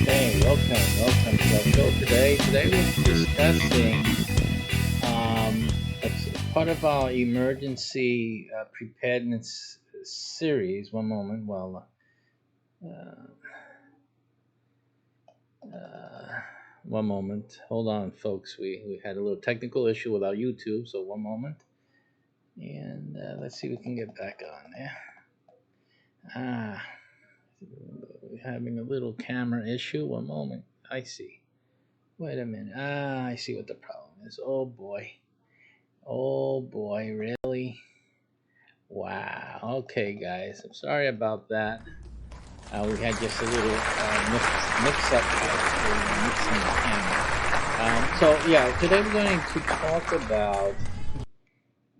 Okay, welcome to our show today. Today we're discussing as part of our emergency preparedness series. One moment, uh, uh, one moment. Hold on, folks. We had a little technical issue with our YouTube, so one moment, and let's see if we can get back on there. Ah, we're having a little camera issue. One moment. I see. Wait a minute. I see what the problem is. Oh boy. Oh boy, really? Wow. Okay, guys. I'm sorry about that. We had just a little mix up mixing the camera. So yeah, today we're going to talk about.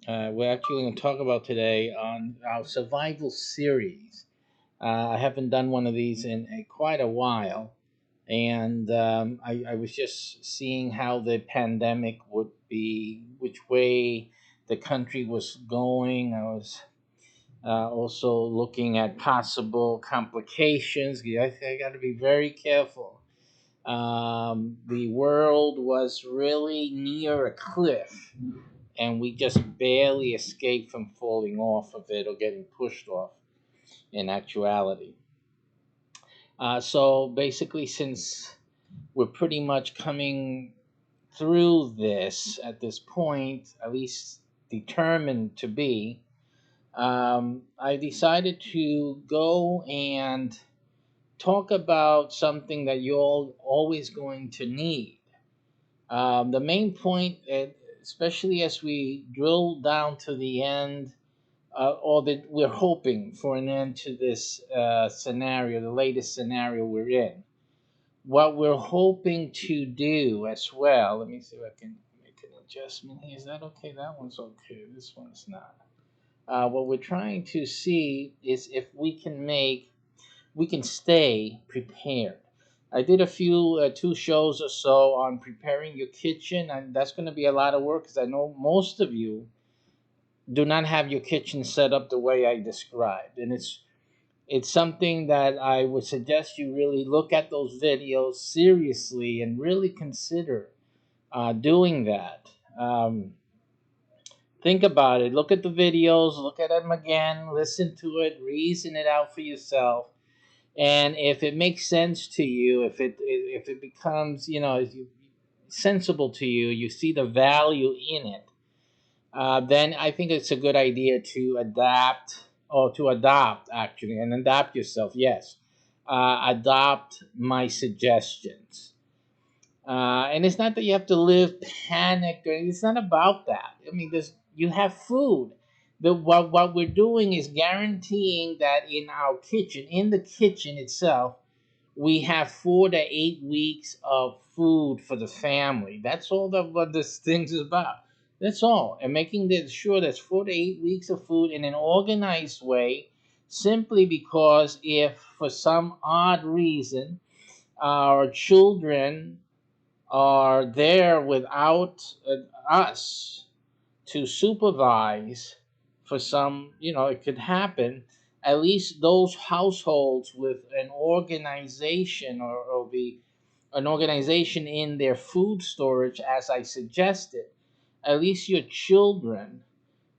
We're actually going to talk about today on our survival series. I haven't done one of these in quite a while, and I was just seeing how the pandemic would be, which way the country was going. I was also looking at possible complications. I got to be very careful. The world was really near a cliff, and we just barely escaped from falling off of it or getting pushed off in actuality. So basically, since we're pretty much coming through this at this point, at least determined to be, I decided to go and talk about something that you're always going to need. The main point, especially as we drill down to the end, or that we're hoping for an end to this scenario, the latest scenario we're in. What we're hoping to do as well, let me see if I can make an adjustment here. Is that okay? That one's okay. This one's not. What we're trying to see is if we can stay prepared. I did a few, 2 shows or so on preparing your kitchen, and that's going to be a lot of work because I know most of you do not have your kitchen set up the way I described. And it's something that I would suggest you really look at those videos seriously and really consider doing that. Think about it. Look at the videos, look at them again, listen to it, reason it out for yourself. And if it makes sense to you, if it becomes sensible to you, you see the value in it, then I think it's a good idea to adapt or to adopt actually and adapt yourself. Yes, adopt my suggestions. And it's not that you have to live panicked, or it's not about that. I mean, you have food. What we're doing is guaranteeing that in the kitchen itself, we have 4 to 8 weeks of food for the family. That's all that what this thing's is about. That's all. And making sure there's 4 to 8 weeks of food in an organized way, simply because if for some odd reason our children are there without us to supervise for some, it could happen. At least those households with an organization or the an organization in their food storage, as I suggested, at least your children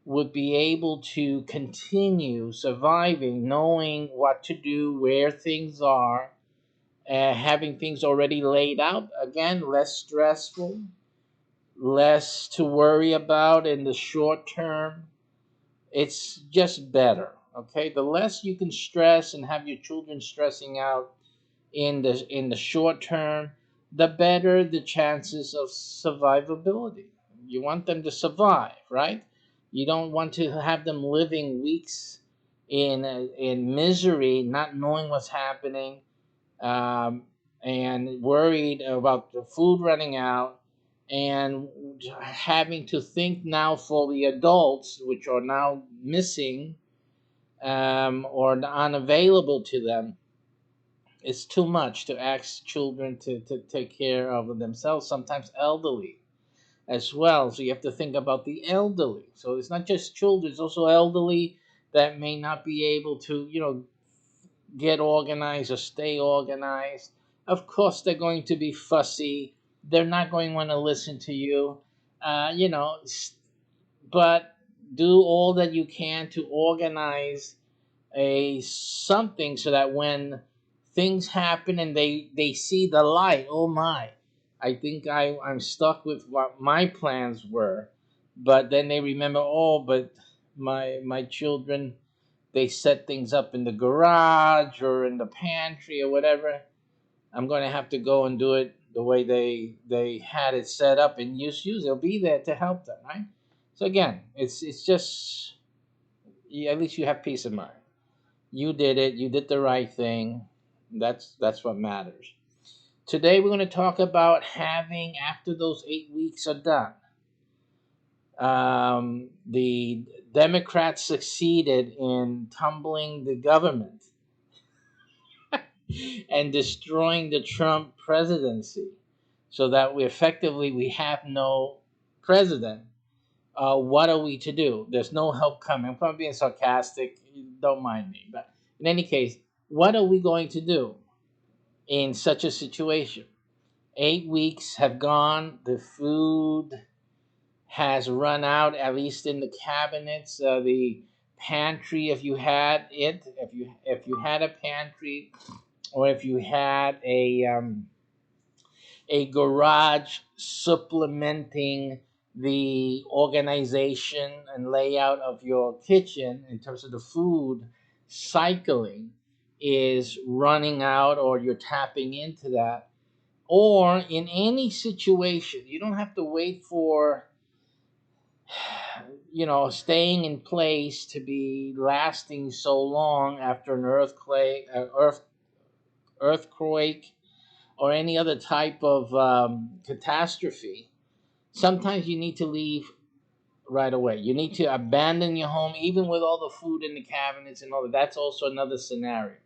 would be able to continue surviving, knowing what to do, where things are, having things already laid out. Again, less stressful, less to worry about in the short term. It's just better. Okay, the less you can stress and have your children stressing out in the short term, the better the chances of survivability. You want them to survive, right? You don't want to have them living weeks in misery, not knowing what's happening, um, and worried about the food running out, and having to think now for the adults, which are now missing, or unavailable to them. It's too much to ask children to take care of themselves, sometimes elderly as well. So you have to think about the elderly. So it's not just children, it's also elderly that may not be able to, get organized or stay organized. Of course, they're going to be fussy. They're not going to want to listen to you, uh, you know, but do all that you can to organize a something so that when things happen and they see the light, oh my, I think I'm stuck with what my plans were. But then they remember, oh, but my children, they set things up in the garage or in the pantry or whatever. I'm going to have to go and do it the way they had it set up, and use they'll be there to help them, right? So again, it's just, at least you have peace of mind. You did it. You did the right thing. That's what matters. Today we're going to talk about having, after those 8 weeks are done, the Democrats succeeded in tumbling the government and destroying the Trump presidency, so that we have no president. What are we to do? There's no help coming. I'm being sarcastic. Don't mind me. But in any case, what are we going to do in such a situation? 8 weeks have gone. The food has run out, at least in the cabinets. The pantry, if you had it, if you had a pantry, or if you had a garage supplementing the organization and layout of your kitchen in terms of the food cycling, is running out, or you're tapping into that. Or in any situation, you don't have to wait for staying in place to be lasting so long after an earthquake or any other type of catastrophe. Sometimes you need to leave right away. You need to abandon your home, even with all the food in the cabinets and all that. That's also another scenario.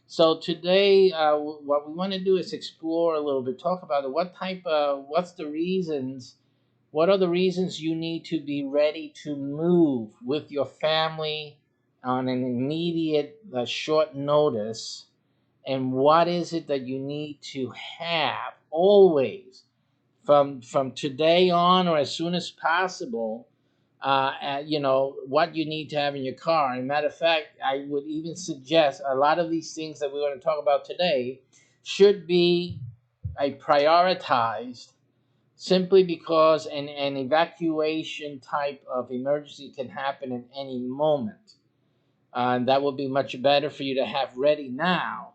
So today, what we want to do is explore a little bit, talk about what are the reasons you need to be ready to move with your family on an immediate, short notice, and what is it that you need to have always from today on, or as soon as possible. What you need to have in your car. And matter of fact, I would even suggest a lot of these things that we're going to talk about today should be prioritized, simply because an evacuation type of emergency can happen at any moment. And that would be much better for you to have ready now,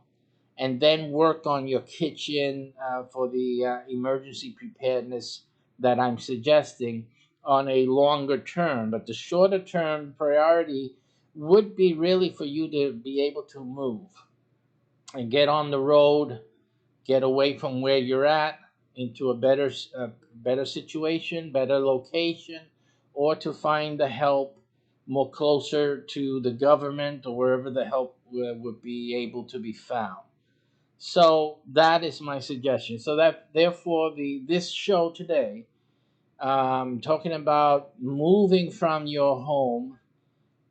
and then work on your kitchen for the emergency preparedness that I'm suggesting on a longer term. But the shorter term priority would be really for you to be able to move and get on the road, get away from where you're at into a better situation, better location, or to find the help more closer to the government, or wherever the help would be able to be found. So that is my suggestion. So that therefore this show today, talking about moving from your home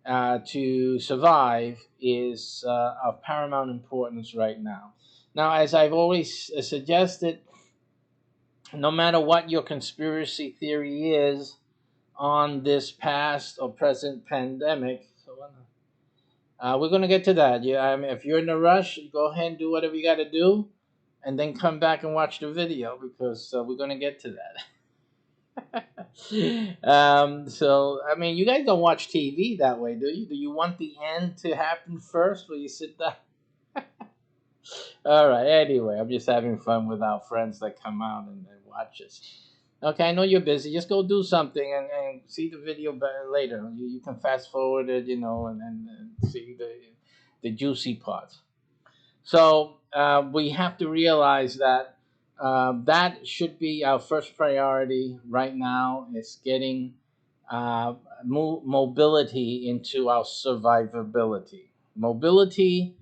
to survive, is of paramount importance right now. Now, as I've always suggested, no matter what your conspiracy theory is on this past or present pandemic, so we're going to get to that. Yeah, I mean, if you're in a rush, go ahead and do whatever you got to do, and then come back and watch the video because we're going to get to that. So, I mean, you guys don't watch TV that way, do you? Do you want the end to happen first, where you sit down? All right. Anyway, I'm just having fun with our friends that come out and watch us. Okay, I know you're busy. Just go do something and see the video later. You can fast forward it, and see the juicy parts. So we have to realize that that should be our first priority right now. Is getting uh, mobility into our survivability. Mobility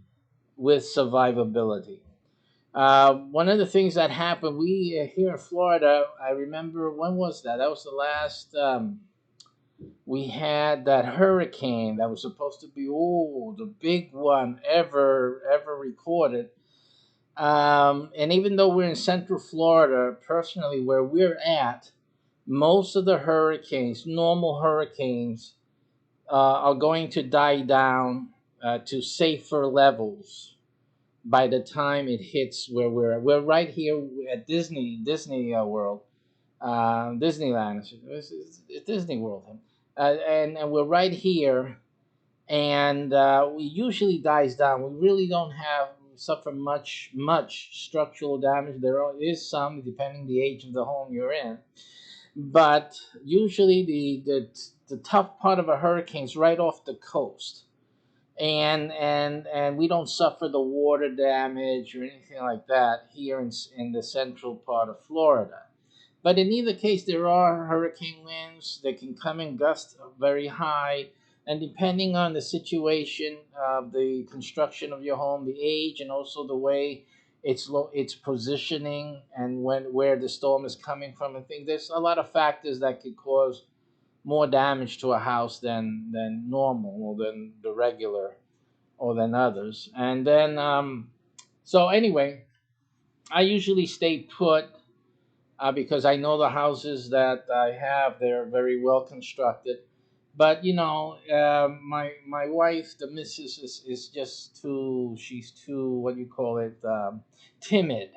with survivability. One of the things that happened, we here in Florida, I remember, when was that? That was the last, we had that hurricane that was supposed to be, oh, the big one ever recorded. And even though we're in Central Florida, personally, where we're at, most of the hurricanes, normal hurricanes, are going to die down to safer levels by the time it hits where we're right here at Disney World, Disneyland. It's Disney World, and we're right here, and we usually dies down. We really don't have suffer much structural damage. Is some, depending the age of the home you're in, but usually the tough part of a hurricane is right off the coast, and we don't suffer the water damage or anything like that here in the central part of Florida. But in either case, there are hurricane winds that can come in gusts very high, and depending on the situation of the construction of your home, the age, and also the way its positioning and where the storm is coming from, and things, there's a lot of factors that could cause more damage to a house than normal or than the regular or than others. And then, so anyway, I usually stay put because I know the houses that I have, they're very well constructed. But my wife, the missus, is just too, she's too, what do you call it, timid.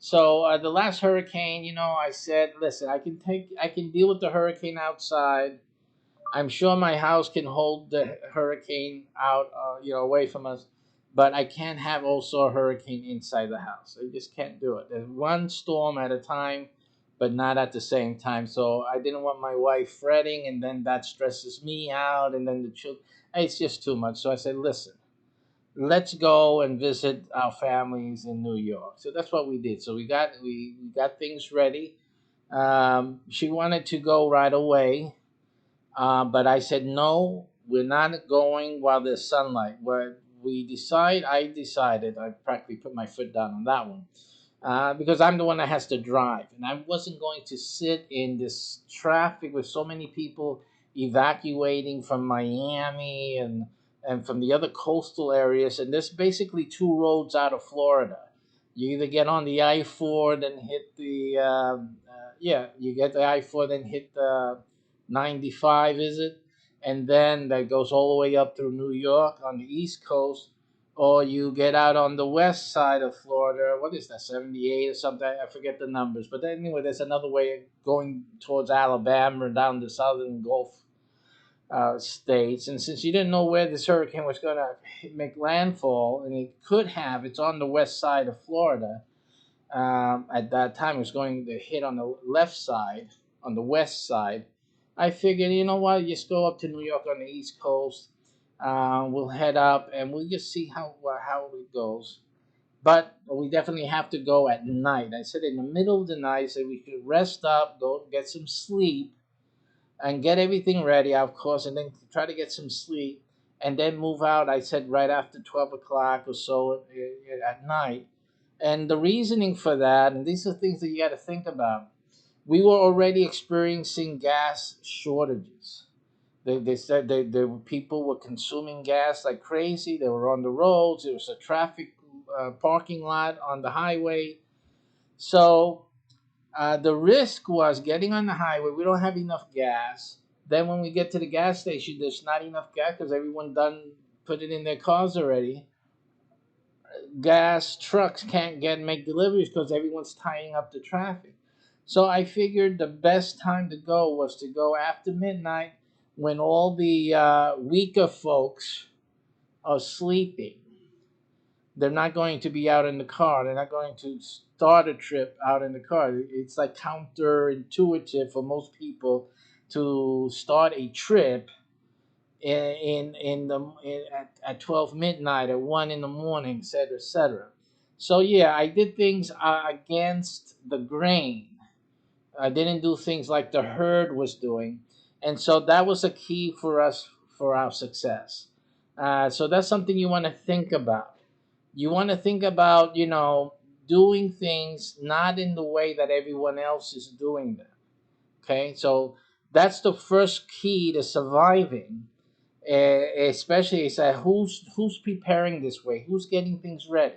So the last hurricane, I said, listen, I can deal with the hurricane outside. I'm sure my house can hold the hurricane out, away from us, but I can't have also a hurricane inside the house. I just can't do it. There's one storm at a time, but not at the same time. So I didn't want my wife fretting, and then that stresses me out, and then the children. It's just too much. So I said, listen, let's go and visit our families in New York. So that's what we did. So we got things ready. She wanted to go right away, but I said, no, we're not going while there's sunlight. I decided, I practically put my foot down on that one. Because I'm the one that has to drive. And I wasn't going to sit in this traffic with so many people evacuating from Miami and from the other coastal areas. And there's basically two roads out of Florida. You either get on the I-4, then hit you get the I-4, then hit the 95, is it? And then that goes all the way up through New York on the East Coast, or you get out on the west side of Florida. What is that, 78 or something? I forget the numbers. But anyway, there's another way going towards Alabama or down the southern Gulf states. And since you didn't know where this hurricane was going to make landfall, and it's on the west side of Florida. At that time, it was going to hit on the left side, on the west side. I figured, you know what, just go up to New York on the East Coast. We'll head up and we'll just see how it goes. But we definitely have to go at night. I said in the middle of the night, so we could rest up, go get some sleep, and get everything ready, of course, and then try to get some sleep, and then move out. I said right after 12 o'clock or so at night. And the reasoning for that, and these are things that you got to think about. We were already experiencing gas shortages. They said people were consuming gas like crazy. They were on the roads. There was a traffic parking lot on the highway. So the risk was getting on the highway. We don't have enough gas. Then when we get to the gas station, there's not enough gas because everyone done put it in their cars already. Gas trucks can't make deliveries because everyone's tying up the traffic. So I figured the best time to go was to go after midnight when all the weaker folks are sleeping. They're not going to be out in the car. They're not going to start a trip out in the car. It's like counterintuitive for most people to start a trip at 12 midnight, at 1 in the morning, etc., etc. So yeah, I did things against the grain. I didn't do things like the herd was doing, and so that was a key for us for our success. So that's something you want to think about. You want to think about, doing things not in the way that everyone else is doing them. Okay, so that's the first key to surviving. Especially, is that who's preparing this way? Who's getting things ready?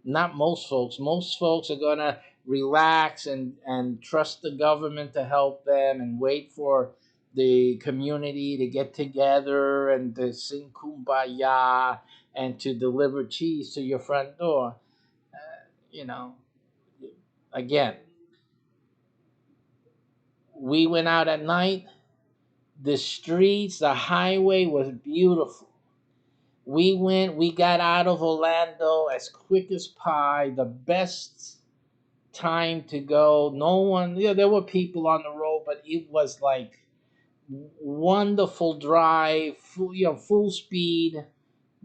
Not most folks. Most folks are gonna relax and trust the government to help them and wait for the community to get together and to sing kumbaya and to deliver cheese to your front door. You know, again, we went out at night. The streets, the highway was beautiful. We got out of Orlando as quick as pie. The best time to go. No one, there were people on the road, but it was like wonderful drive, full speed,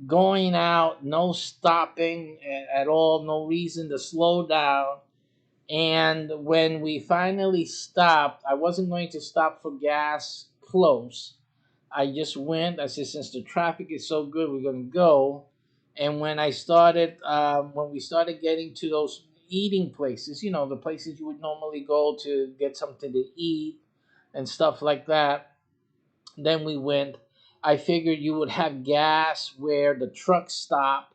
going out, no stopping at all, no reason to slow down. And when we finally stopped, I wasn't going to stop for gas close. I just went. I said, since the traffic is so good, we're gonna go. And when we started getting to those eating places, the places you would normally go to get something to eat and stuff like that, then we went. I figured you would have gas where the trucks stop.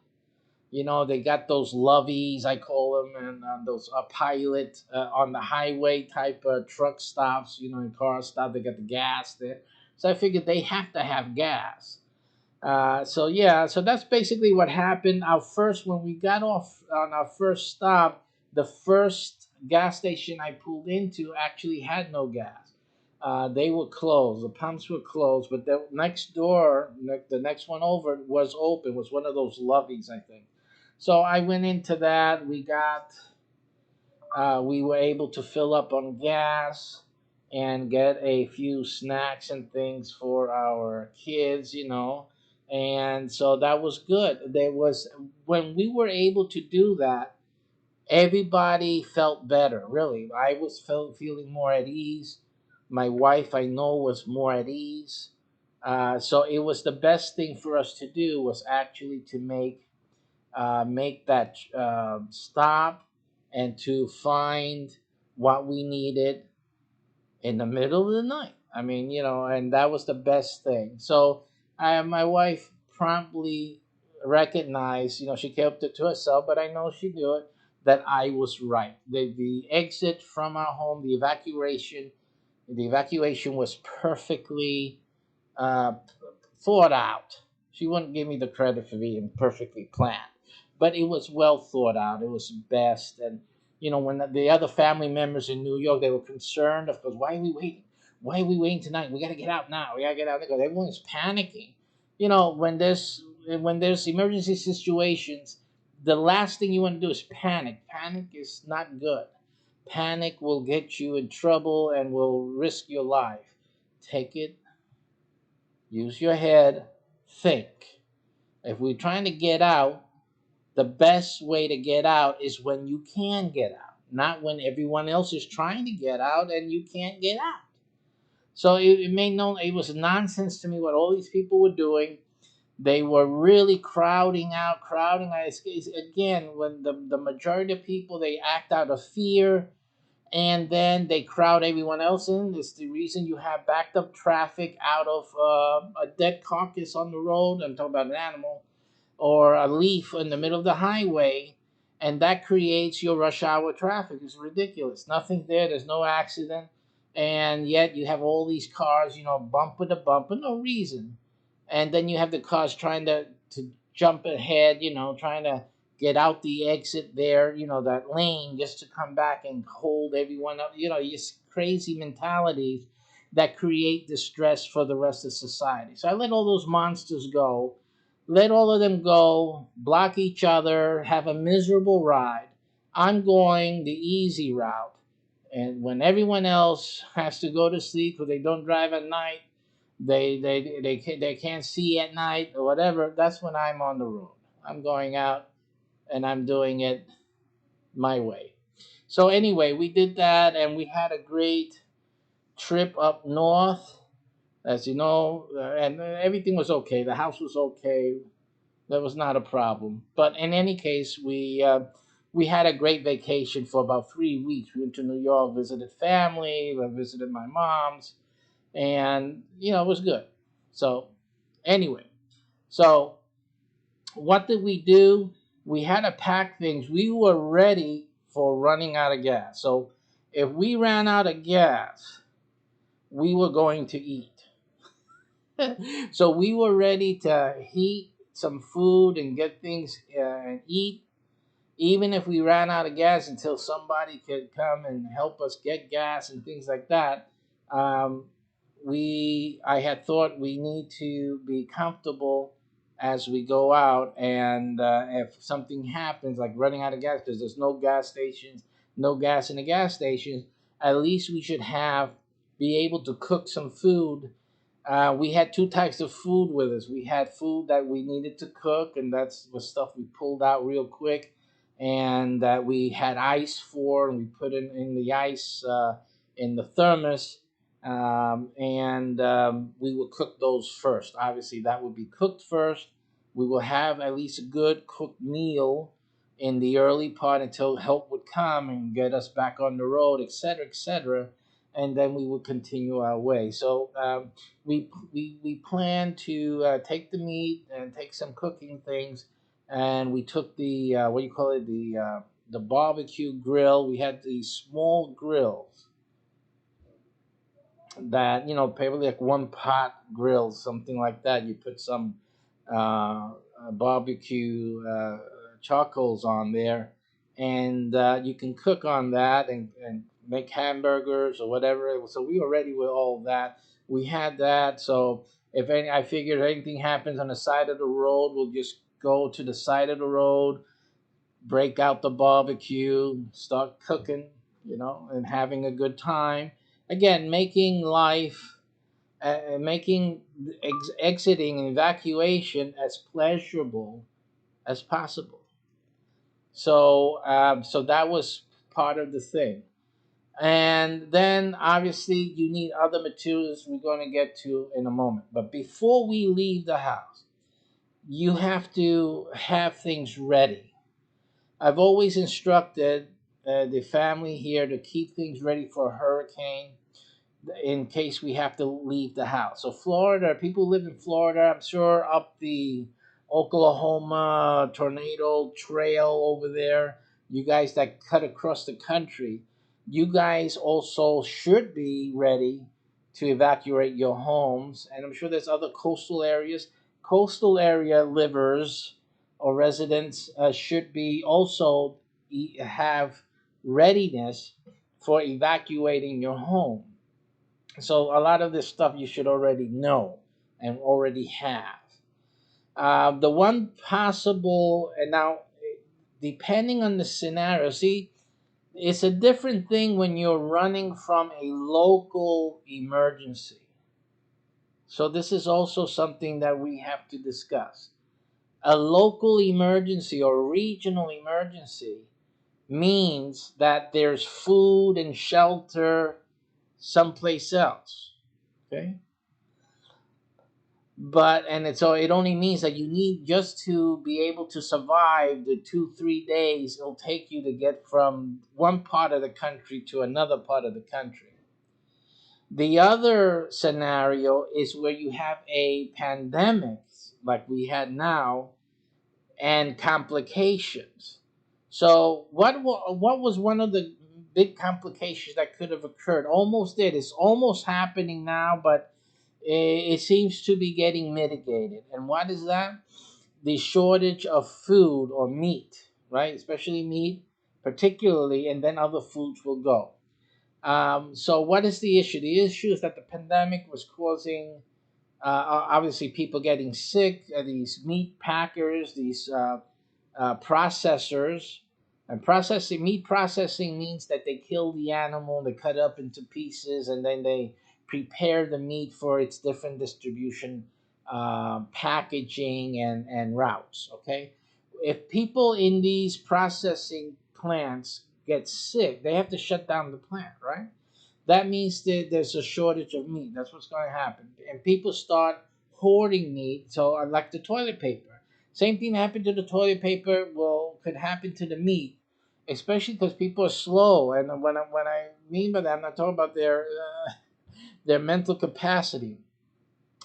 They got those loveys, I call them, and those pilot on the highway type truck stops, and car stop. They got the gas there. So I figured they have to have gas. So yeah, so that's basically what happened. When we got off on our first stop, the first gas station I pulled into actually had no gas. They were closed. The pumps were closed, but the next door, the next one over, was open. Was one of those loveys, I think. So I went into that. We were able to fill up on gas and get a few snacks and things for our kids, and so that was good. There was When we were able to do that, everybody felt better. Really, I was feeling more at ease. My wife, I know, was more at ease. So it was the best thing for us to do was actually to make that stop and to find what we needed in the middle of the night. I mean, and that was the best thing. So my wife promptly recognized, she kept it to herself, but I know she knew it, that I was right. The exit from our home, the evacuation was perfectly uh, thought out. She wouldn't give me the credit for being perfectly planned, but it was well thought out. It was best. And, when the other family members in New York, they were concerned, of course, why are we waiting? Why are we waiting tonight? We got to get out now. We got to get out because everyone's panicking. When there's emergency situations, the last thing you want to do is panic. Panic is not good. Panic will get you in trouble and will risk your life. Take it. Use your head, think. If we're trying to get out, the best way to get out is when you can get out, not when everyone else is trying to get out and you can't get out. So it made known it was nonsense to me what all these people were doing. They were really crowding out, crowding out. Again, when the majority of people, they act out of fear and then they crowd everyone else in. It's the reason you have backed up traffic out of a dead carcass on the road. I'm talking about an animal. or a leaf in the middle of the highway, and that creates your rush hour traffic. It's ridiculous. Nothing there. There's no accident, and yet you have all these cars, bumper to bumper, no reason. And then you have the cars trying to jump ahead, trying to get out the exit there, that lane just to come back and hold everyone up. Just crazy mentalities that create distress for the rest of society. So I let all those monsters go, let all of them go, block each other, have a miserable ride. I'm going the easy route. And when everyone else has to go to sleep because they don't drive at night, they can't see at night or whatever, that's when I'm on the road. I'm going out and I'm doing it my way. So anyway, we did that and we had a great trip up north, as you know, and everything was okay. The house was okay. That was not a problem. But in any case, we had a great vacation for about 3 weeks. We went to New York, visited family, I visited my mom's, and it was good. So anyway, so what did we do? We had to pack things. We were ready for running out of gas. So if we ran out of gas, we were going to eat. So we were ready to heat some food and get things and eat, even if we ran out of gas until somebody could come and help us get gas and things like that. Um, I had thought we need to be comfortable as we go out, and if something happens, like running out of gas, because there's no gas stations, no gas in the gas stations, at least we should have be able to cook some food. We had two types of food with us. We had food that we needed to cook, and that's the stuff we pulled out real quick, and that we had ice for, and we put in the ice in the thermos, and we will cook those first. Obviously, that would be cooked first. We will have at least a good cooked meal in the early part until help would come and get us back on the road, etc., etc., and then we would continue our way. So we plan to take the meat and take some cooking things, and we took the what do you call it, the barbecue grill. We had these small grills that probably like one pot grill, something like that. You put some barbecue charcoals on there, and you can cook on that and make hamburgers or whatever. So we were ready with all of that. We had that. So if any, I figured if anything happens on the side of the road, we'll just go to the side of the road, break out the barbecue, start cooking, and having a good time. Again, making life, making exiting and evacuation as pleasurable as possible. So that was part of the thing. And then obviously you need other materials we're going to get to in a moment. But before we leave the house, you have to have things ready. I've always instructed the family here to keep things ready for a hurricane in case we have to leave the house. So Florida, people who live in Florida, I'm sure up the Oklahoma tornado trail over there, you guys that cut across the country, you guys also should be ready to evacuate your homes. And I'm sure there's other coastal areas. Coastal area livers or residents should be also have readiness for evacuating your home. So a lot of this stuff you should already know and already have. The one possible, and now depending on the scenario, see, it's a different thing when you're running from a local emergency. So this is also something that we have to discuss. A local emergency or regional emergency means that there's food and shelter someplace else. Okay? So it only means that you need, just to be able to survive the 2 3 days it'll take you to get from one part of the country to another part of the country. The other scenario is where you have a pandemic like we had now, and complications. So what was one of the big complications that could have occurred? Almost did. It's almost happening now, but it seems to be getting mitigated. And what is that? The shortage of food or meat, right? Especially meat, particularly, and then other foods will go. So what is the issue? The issue is that the pandemic was causing obviously people getting sick. These meat packers, these processors, and processing meat processing means that they kill the animal, they cut it up into pieces, and then they prepare the meat for its different distribution, packaging, and routes. Okay, if people in these processing plants get sick, they have to shut down the plant, right? That means that there's a shortage of meat. That's what's going to happen. And people start hoarding meat. So, like the toilet paper. Same thing happened to the toilet paper could happen to the meat, especially because people are slow. And when I mean by that, I'm not talking about their mental capacity.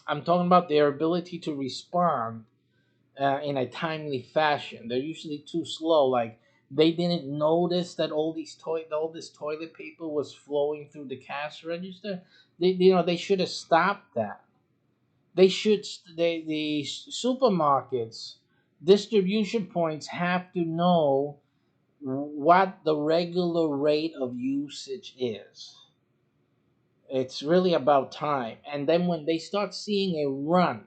I'm talking about their ability to respond in a timely fashion. They're usually too slow. Like they didn't notice that all this toilet paper was flowing through the cash register. They should have stopped that. The supermarkets, distribution points have to know what the regular rate of usage is. It's really about time. And then when they start seeing a run,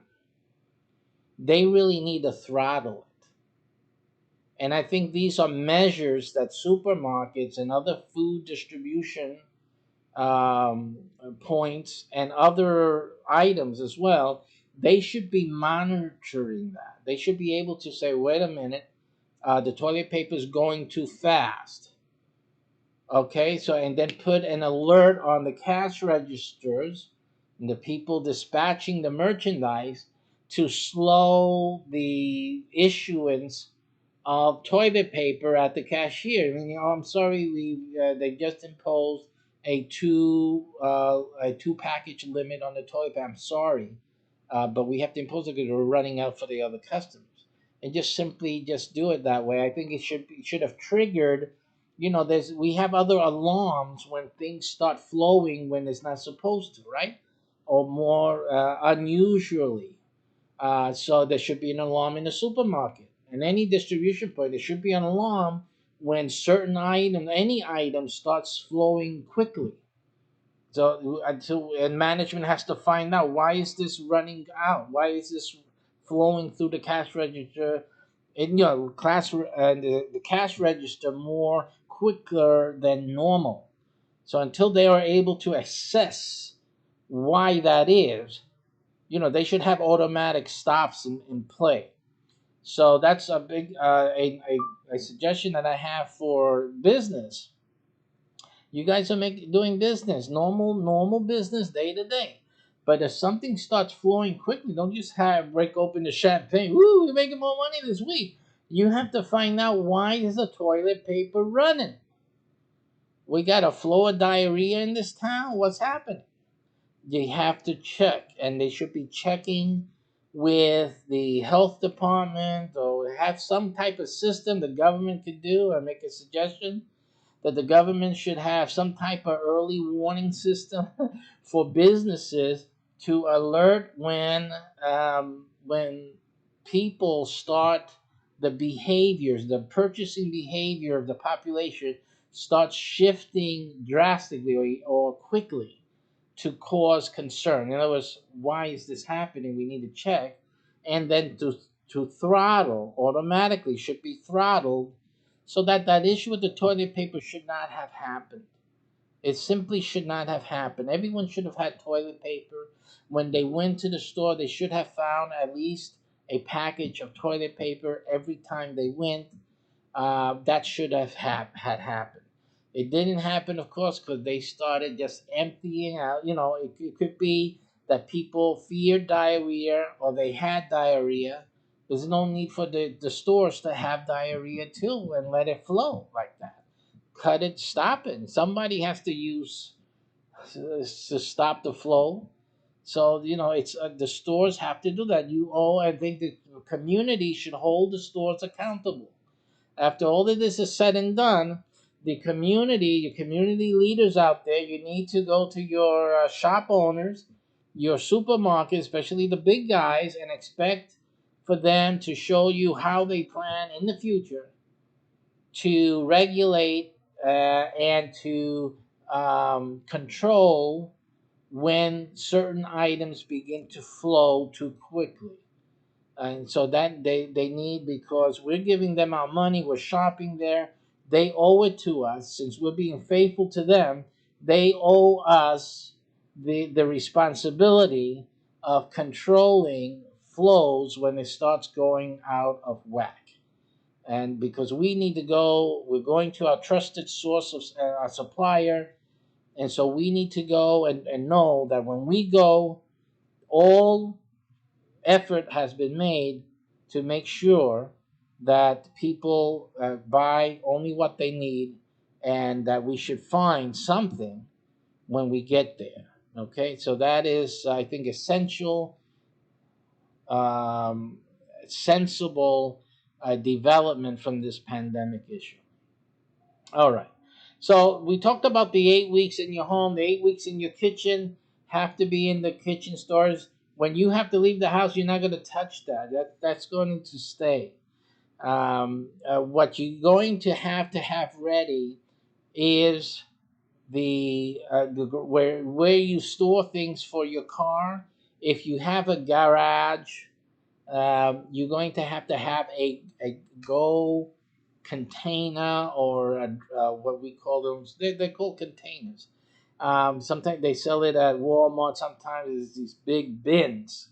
they really need to throttle it. And I think these are measures that supermarkets and other food distribution um, points and other items as well, they should be monitoring that. They should be able to say, wait a minute, the toilet paper is going too fast. Okay, so and then put an alert on the cash registers and the people dispatching the merchandise to slow the issuance of toilet paper at the cashier. I mean, I'm sorry, they just imposed a two package limit on the toilet paper. I'm sorry, but we have to impose it because we're running out for the other customers, and just simply just do it that way. I think it should have triggered. We have other alarms when things start flowing when it's not supposed to, right? Or more unusually. So there should be an alarm in the supermarket and any distribution point. There should be an alarm when any item starts flowing quickly. So until and management has to find out why is this running out? Why is this flowing through the cash register? And the cash register more quicker than normal. So until they are able to assess why that is, they should have automatic stops in play. So that's a big a suggestion that I have for business. You guys are doing business, normal business day to day. But if something starts flowing quickly, don't just break open the champagne. Woo, we're making more money this week. You have to find out why is the toilet paper running. We got a flow of diarrhea in this town. What's happening? They have to check, and they should be checking with the health department or have some type of system the government could do. I make a suggestion that the government should have some type of early warning system for businesses to alert when people start the purchasing behavior of the population starts shifting drastically or quickly to cause concern. In other words, why is this happening? We need to check, and then to throttle automatically should be throttled, so that issue with the toilet paper should not have happened. It simply should not have happened. Everyone should have had toilet paper. When they went to the store, they should have found at least a package of toilet paper every time they went. That should have had happened. It didn't happen, of course, because they started just emptying out. It could be that people feared diarrhea or they had diarrhea. There's no need for the stores to have diarrhea too and let it flow like that. Cut it, stop it. Somebody has to use to stop the flow. So it's the stores have to do that. I think the community should hold the stores accountable. After all of this is said and done, your community leaders out there, you need to go to your shop owners, your supermarkets, especially the big guys, and expect for them to show you how they plan in the future to regulate and to control when certain items begin to flow too quickly. And so that they need, because we're giving them our money, we're shopping there, they owe it to us. Since we're being faithful to them, they owe us the responsibility of controlling flows when it starts going out of whack. And because we're going to our trusted source of our supplier, and so we need to go and know that when we go, all effort has been made to make sure that people buy only what they need, and that we should find something when we get there. Okay, so that is, I think, essential, um, sensible development from this pandemic issue. All right. So we talked about the 8 weeks in your home, the 8 weeks in your kitchen have to be in the kitchen stores. When you have to leave the house, you're not going to touch that. That's going to stay. What you're going to have ready is the where you store things for your car. If you have a garage, you're going to have a go container, or what we call those. They're called containers. Sometimes they sell it at Walmart. Sometimes it's these big bins,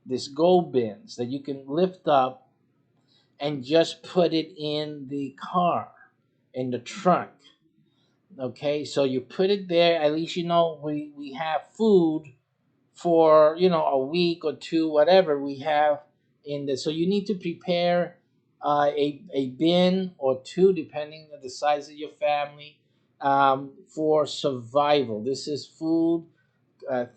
these go bins that you can lift up and just put it in the car, in the trunk. Okay, so you put it there. At least we have food for a week or two, whatever we have in this. So you need to prepare a bin or two, depending on the size of your family, for survival. This is food,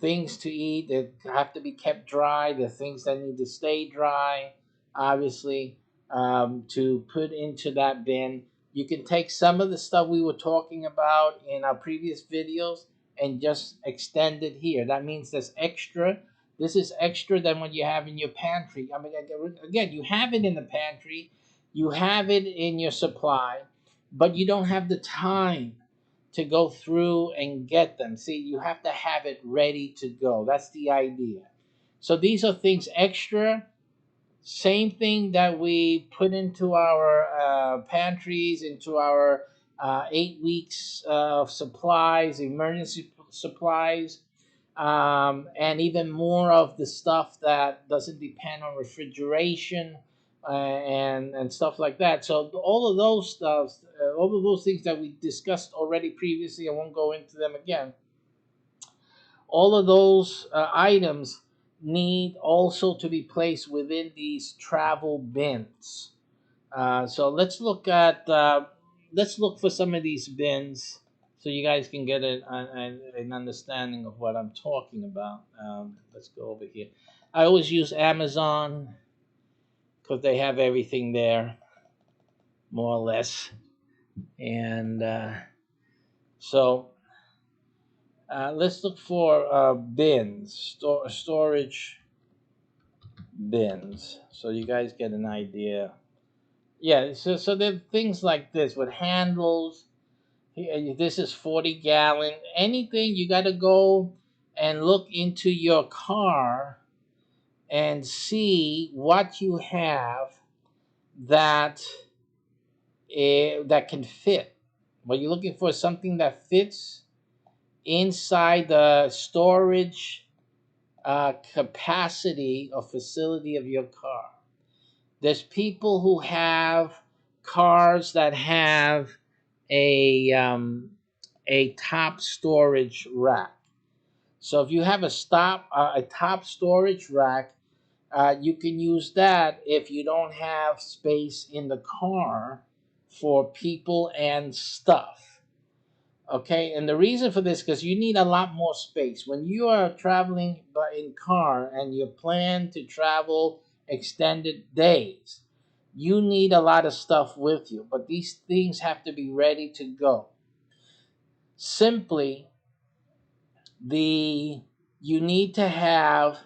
things to eat that have to be kept dry, the things that need to stay dry, obviously, to put into that bin. You can take some of the stuff we were talking about in our previous videos and just extend it here. That means there's extra. This is extra than what you have in your pantry. I mean, again, you have it in the pantry, you have it in your supply, but you don't have the time to go through and get them. See, you have to have it ready to go. That's the idea. So these are things extra. Same thing that we put into our pantries, into our 8 weeks of supplies, emergency supplies, and even more of the stuff that doesn't depend on refrigeration and stuff like that. So all of those stuff, all of those things that we discussed already previously, I won't go into them again. All of those items need also to be placed within these travel bins. So let's look for some of these bins so you guys can get an understanding of what I'm talking about. Let's go over here. I always use Amazon because they have everything there, more or less. And so let's look for bins, storage bins, so you guys get an idea. Yeah, so there are things like this with handles. This is 40-gallon. Anything, you got to go and look into your car and see what you have that that can fit. What you're looking for is something that fits inside the storage capacity or facility of your car. There's people who have cars that have a top storage rack. So if you have a top storage rack, you can use that if you don't have space in the car for people and stuff. Okay, and the reason for this, because you need a lot more space when you are traveling in car and you plan to travel extended days. You need a lot of stuff with you, but these things have to be ready to go. Simply, the you need to have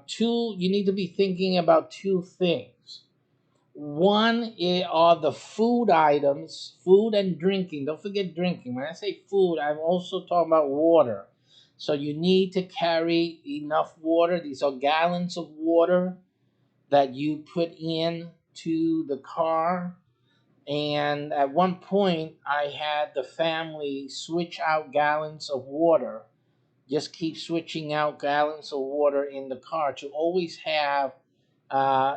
two. You need to be thinking about two things. One are the food items, food and drinking. Don't forget drinking. When I say food, I'm also talking about water. So you need to carry enough water. These are gallons of water that you put in to the car. And at one point, I had the family switch out gallons of water. Just keep switching out gallons of water in the car to always have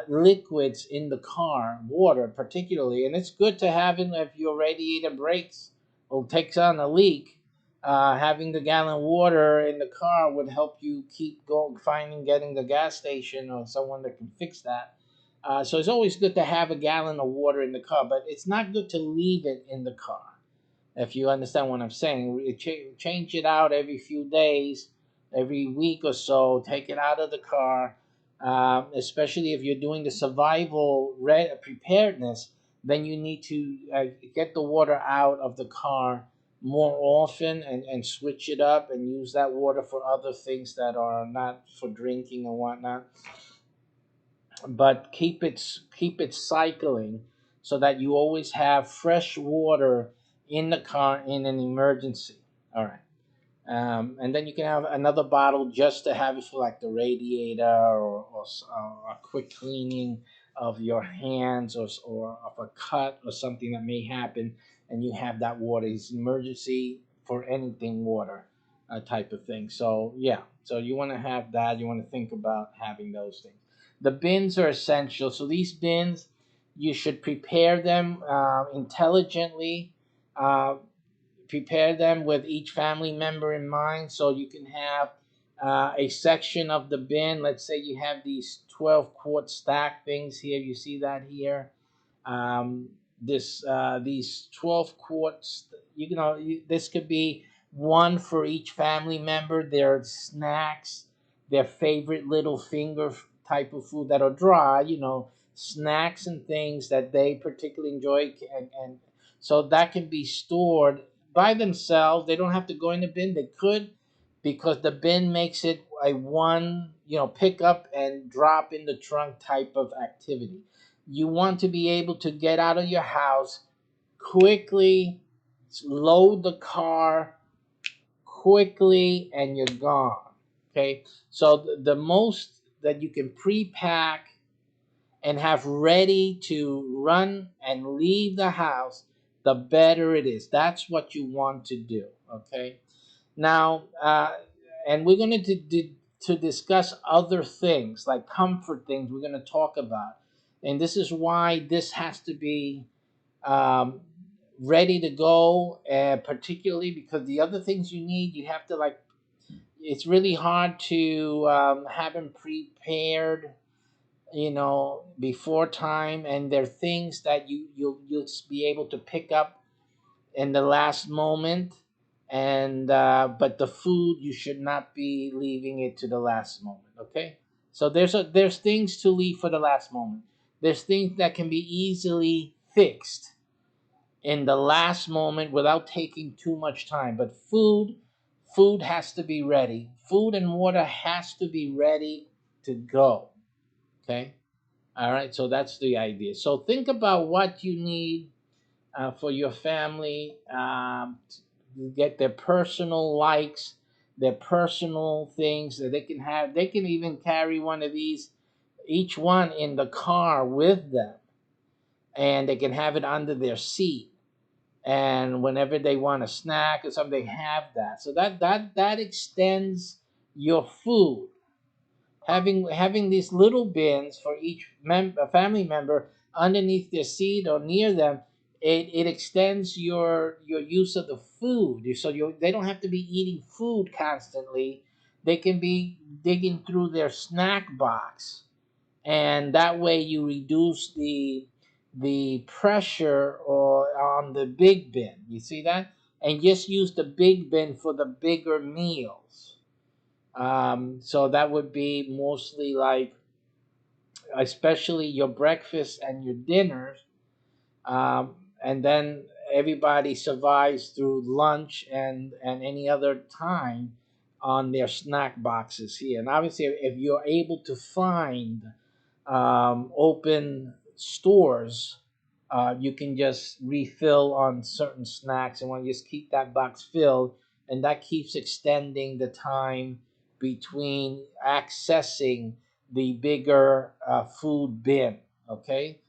liquids in the car, water particularly, and it's good to have it if your radiator breaks or takes on a leak. Having the gallon of water in the car would help you keep going, finding getting the gas station or someone that can fix that. So it's always good to have a gallon of water in the car, but it's not good to leave it in the car, if you understand what I'm saying. Change it out every few days, every week or so. Take it out of the car, especially if you're doing the survival preparedness. Then you need to get the water out of the car more often and switch it up and use that water for other things that are not for drinking and whatnot. But keep it cycling so that you always have fresh water in the car in an emergency. All right. And then you can have another bottle just to have it for like the radiator or a quick cleaning of your hands or of a cut or something that may happen, and you have that water. It's emergency for anything water type of thing. So yeah, so you want to have that. You want to think about having those things. The bins are essential. So these bins, you should prepare them intelligently. Uh, Prepare them with each family member in mind, so you can have a section of the bin. Let's say you have these 12 quart stack things here. You see that here. This These 12 quarts, this could be one for each family member. Their snacks, their favorite little finger type of food that are dry, snacks and things that they particularly enjoy, and so that can be stored by themselves. They don't have to go in the bin. They could, because the bin makes it a one, pick up and drop in the trunk type of activity. You want to be able to get out of your house quickly, load the car quickly, and you're gone. Okay, so the most that you can pre-pack and have ready to run and leave the house, the better it is. That's what you want to do. Okay. Now, and we're going to discuss other things like comfort things. We're going to talk about, and this is why this has to be um, ready to go. Particularly because the other things you need, you have to like. It's really hard to have them prepared, before time, and there are things that you'll be able to pick up in the last moment, and but the food you should not be leaving it to the last moment. Okay, so there's things to leave for the last moment. There's things that can be easily fixed in the last moment without taking too much time, but food has to be ready. Food and water has to be ready to go. Okay. All right, so that's the idea. So think about what you need for your family, to get their personal likes, their personal things that they can have. They can even carry one of these, each one in the car with them, and they can have it under their seat. And whenever they want a snack or something, they have that. So that extends your food. Having these little bins for each family member underneath their seat or near them, it extends your use of the food. So they don't have to be eating food constantly. They can be digging through their snack box, and that way you reduce the pressure or on the big bin. You see that? and just use the big bin for the bigger meals. So that would be mostly like, especially your breakfast and your dinners, and then everybody survives through lunch and any other time on their snack boxes here. And obviously, if you're able to find open stores, you can just refill on certain snacks and want to just keep that box filled, and that keeps extending the time between accessing the bigger food bin. Okay,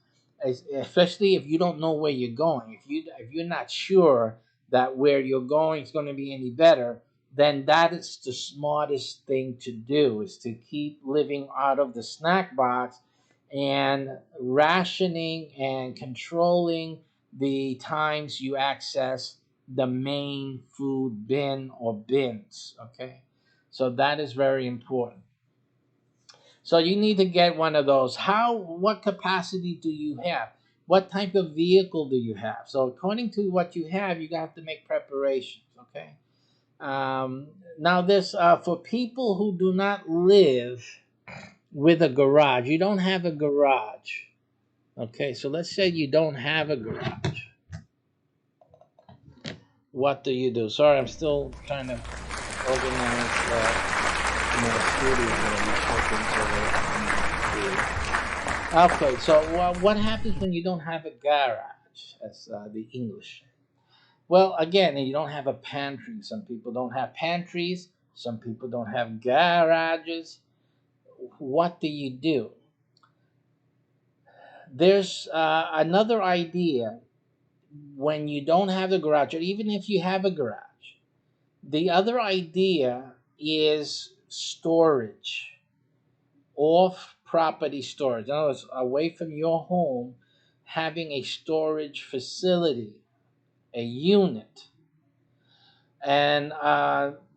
especially if you don't know where you're going. If you're not sure that where you're going is going to be any better, then that is the smartest thing to do, is to keep living out of the snack box and rationing and controlling the times you access the main food bin or bins. Okay, so that is very important. So you need to get one of those. What capacity do you have? What type of vehicle do you have? So according to what you have, you have to make preparations. Okay. Now this, for people who do not live with a garage. You don't have a garage. Okay, so let's say you don't have a garage. What do you do? Sorry, I'm still trying to organize my studio here. Okay, so what happens when you don't have a garage? That's the English. Well, again, you don't have a pantry. Some people don't have pantries. Some people don't have garages. What do you do? There's another idea when you don't have the garage, or even if you have a garage. The other idea is storage, off property storage. In other words, away from your home, having a storage facility, a unit, and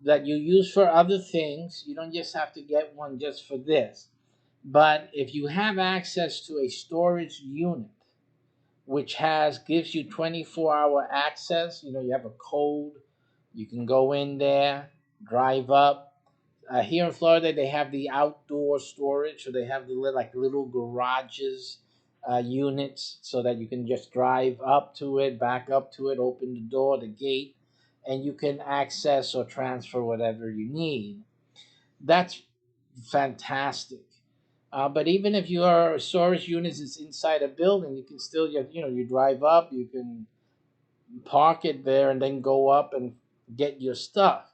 that you use for other things. You don't just have to get one just for this. But if you have access to a storage unit, which has gives you 24-hour access. You have a code. You can go in there, drive up. Here in Florida, they have the outdoor storage, so they have the like little garages, units, so that you can just drive up to it, back up to it, open the door, the gate, and you can access or transfer whatever you need. That's fantastic. But even if your storage unit is inside a building, you can still, you drive up, you can park it there, and then go up and get your stuff.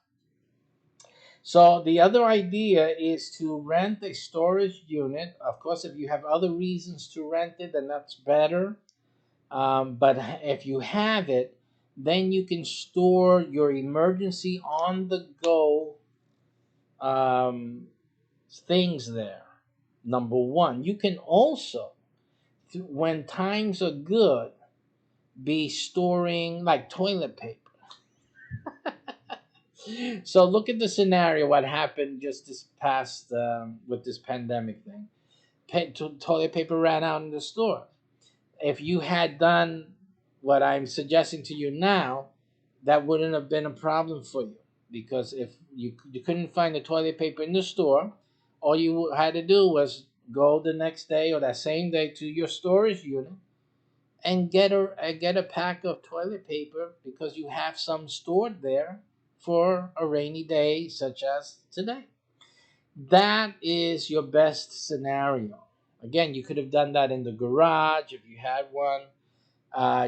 So the other idea is to rent a storage unit. Of course, if you have other reasons to rent it, then that's better. But if you have it, then you can store your emergency on the go um, things there. Number one, you can also, when times are good, be storing like toilet paper. So look at the scenario, what happened just this past with this pandemic thing. Toilet paper ran out in the store. If you had done what I'm suggesting to you now, that wouldn't have been a problem for you, because if you couldn't find the toilet paper in the store, all you had to do was go the next day or that same day to your storage unit and get a pack of toilet paper, because you have some stored there for a rainy day such as today. That is your best scenario. Again, you could have done that in the garage if you had one.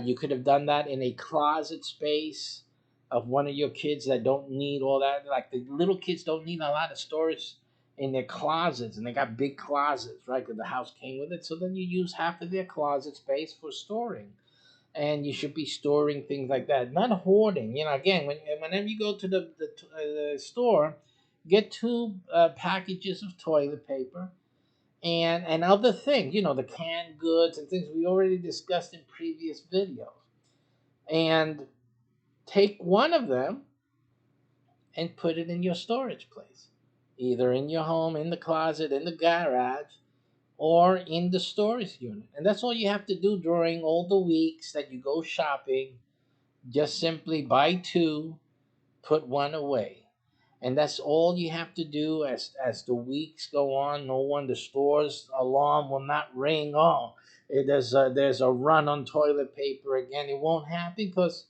You could have done that in a closet space of one of your kids that don't need all that. Like the little kids don't need a lot of storage in their closets, and they got big closets, right? Because the house came with it. So then you use half of their closet space for storing, and you should be storing things like that, not hoarding. Again, whenever you go to the store, get two packages of toilet paper and other things, the canned goods and things we already discussed in previous videos, and take one of them and put it in your storage place, either in your home, in the closet, in the garage, or in the storage unit. And that's all you have to do during all the weeks that you go shopping. Just simply buy two, put one away. And that's all you have to do as the weeks go on. No one, the store's alarm will not ring. Oh, there's a run on toilet paper again. It won't happen because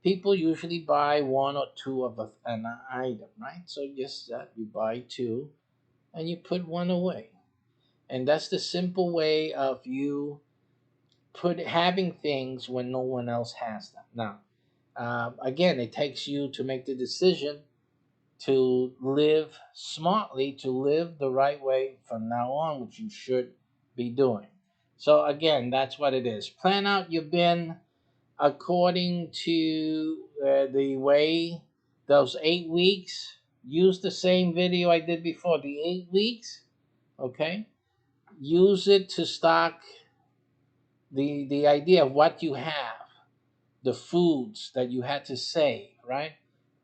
people usually buy one or two of an item, right? So just that you buy two and you put one away. And that's the simple way of you put having things when no one else has them. Now, again, it takes you to make the decision to live smartly, to live the right way from now on, which you should be doing. So, again, that's what it is. Plan out your bin according to the way those 8 weeks. Use the same video I did before, the 8 weeks. Okay, use it to stock the idea of what you have, the foods that you had to save, right?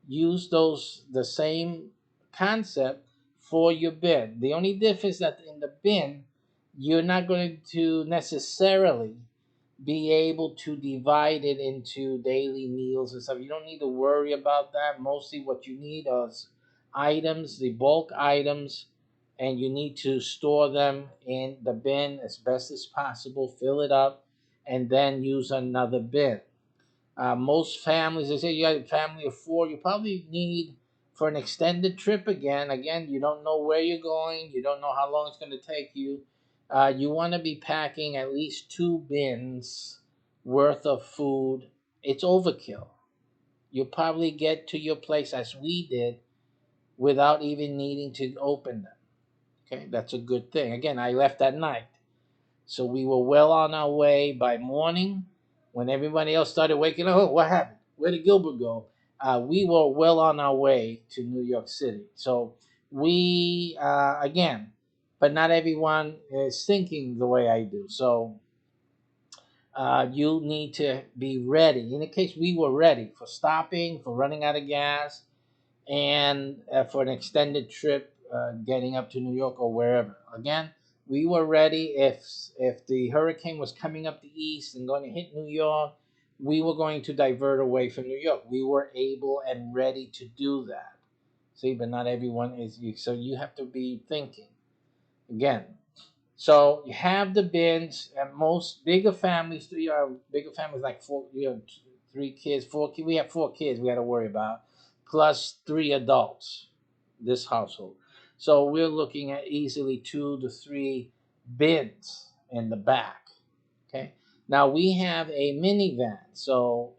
Use those the same concept for your bin. The only difference that in the bin, you're not going to necessarily be able to divide it into daily meals and stuff. You don't need to worry about that. Mostly what you need is items, the bulk items, and you need to store them in the bin as best as possible, fill it up, and then use another bin. Most families, they say you have a family of four, you probably need for an extended trip again. Again, you don't know where you're going, you don't know how long it's going to take you. You want to be packing at least 2 bins worth of food. It's overkill. You'll probably get to your place as we did without even needing to open them. Okay, that's a good thing. Again, I left at night. So we were well on our way by morning when everybody else started waking up. Oh, what happened? Where did Gilbert go? We were well on our way to New York City. So we, again, but not everyone is thinking the way I do. So you need to be ready. In the case we were ready for stopping, for running out of gas, and for an extended trip getting up to New York or wherever. Again, we were ready. If the hurricane was coming up the east and going to hit New York, we were going to divert away from New York. We were able and ready to do that. See, but not everyone is. So you have to be thinking again. So you have the bins, and most bigger families, bigger families like four, 3 kids, 4 kids. We have 4 kids we got to worry about, plus 3 adults. This household, so we're looking at easily 2 to 3 bins in the back. Okay, now we have a minivan, so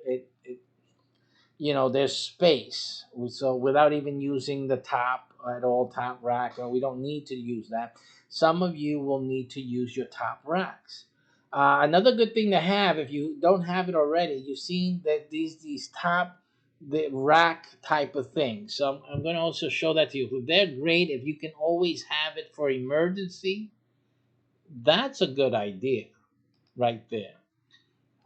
there's space. So without even using the top at all, top rack, we don't need to use that. Some of you will need to use your top racks. Another good thing to have, if you don't have it already, you've seen that these top the rack type of things. So I'm going to also show that to you. They're great if you can always have it for emergency. That's a good idea right there.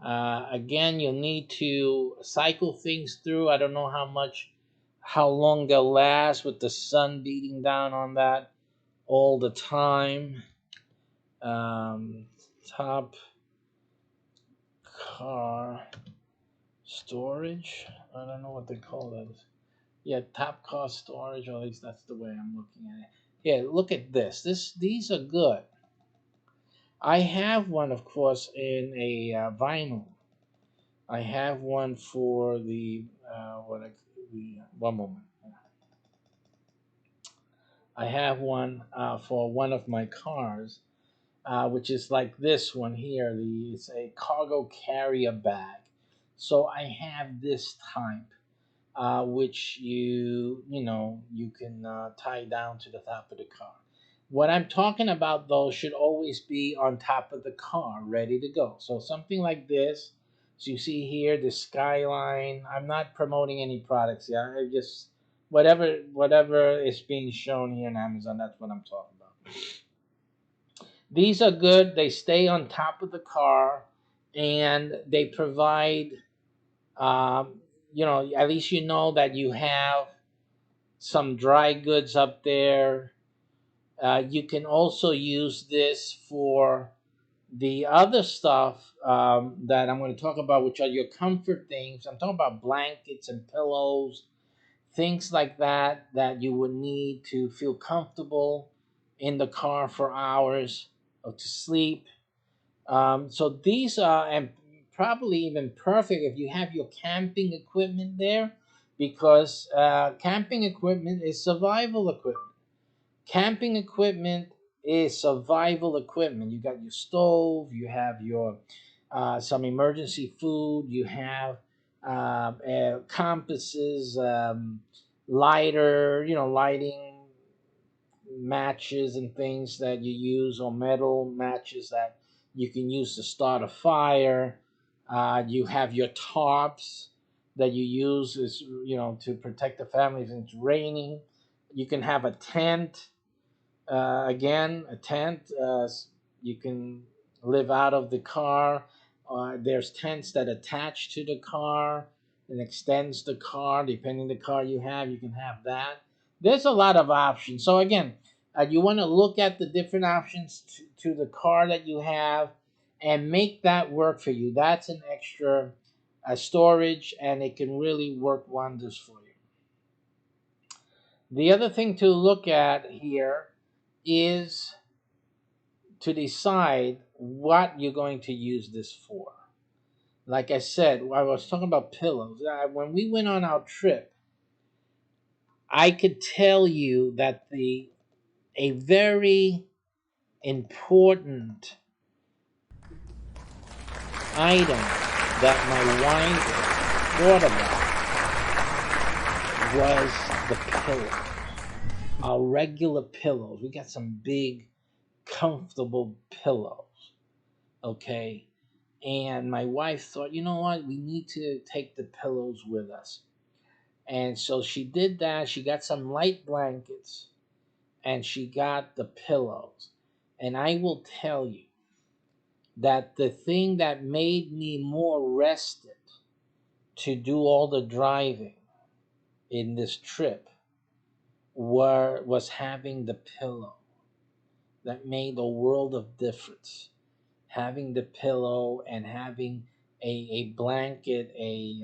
Again, you'll need to cycle things through. I don't know how long they'll last with the sun beating down on that all the time. Top car storage. I don't know what they call that. Yeah, top car storage, or at least that's the way I'm looking at it. Yeah, look at this. These are good. I have one, of course, in a vinyl. I have one for the one moment. I have one for one of my cars, which is like this one here. It's a cargo carrier bag. So I have this type, which you can tie down to the top of the car. What I'm talking about though should always be on top of the car, ready to go. So something like this. So you see here the Skyline. I'm not promoting any products here. I just whatever is being shown here on Amazon. That's what I'm talking about. These are good. They stay on top of the car, and they provide. At least you know that you have some dry goods up there. You can also use this for The other stuff that I'm going to talk about, which are your comfort things, I'm talking about blankets and pillows, things like that that you would need to feel comfortable in the car for hours or to sleep. So these are and probably even perfect if you have your camping equipment there, because camping equipment is survival equipment. Camping equipment is survival equipment. You got your stove, you have your some emergency food, you have compasses, lighter, lighting matches and things that you use, or metal matches that you can use to start a fire. You have your tarps that you use is to protect the family if it's raining. You can have a tent. Again, a tent. You can live out of the car. There's tents that attach to the car and extends the car. Depending the car you have, you can have that. There's a lot of options. So again, you want to look at the different options to the car that you have and make that work for you. That's an extra storage, and it can really work wonders for you. The other thing to look at here is to decide what you're going to use this for. Like I said, I was talking about pillows. When we went on our trip, I could tell you that the a very important item that my wife thought about was the pillow. Our regular pillows. We got some big, comfortable pillows. Okay. And my wife thought, you know what, we need to take the pillows with us. And so she did that. She got some light blankets and she got the pillows. And I will tell you that the thing that made me more rested to do all the driving in this trip was having the pillow. That made a world of difference. Having the pillow and having a blanket, a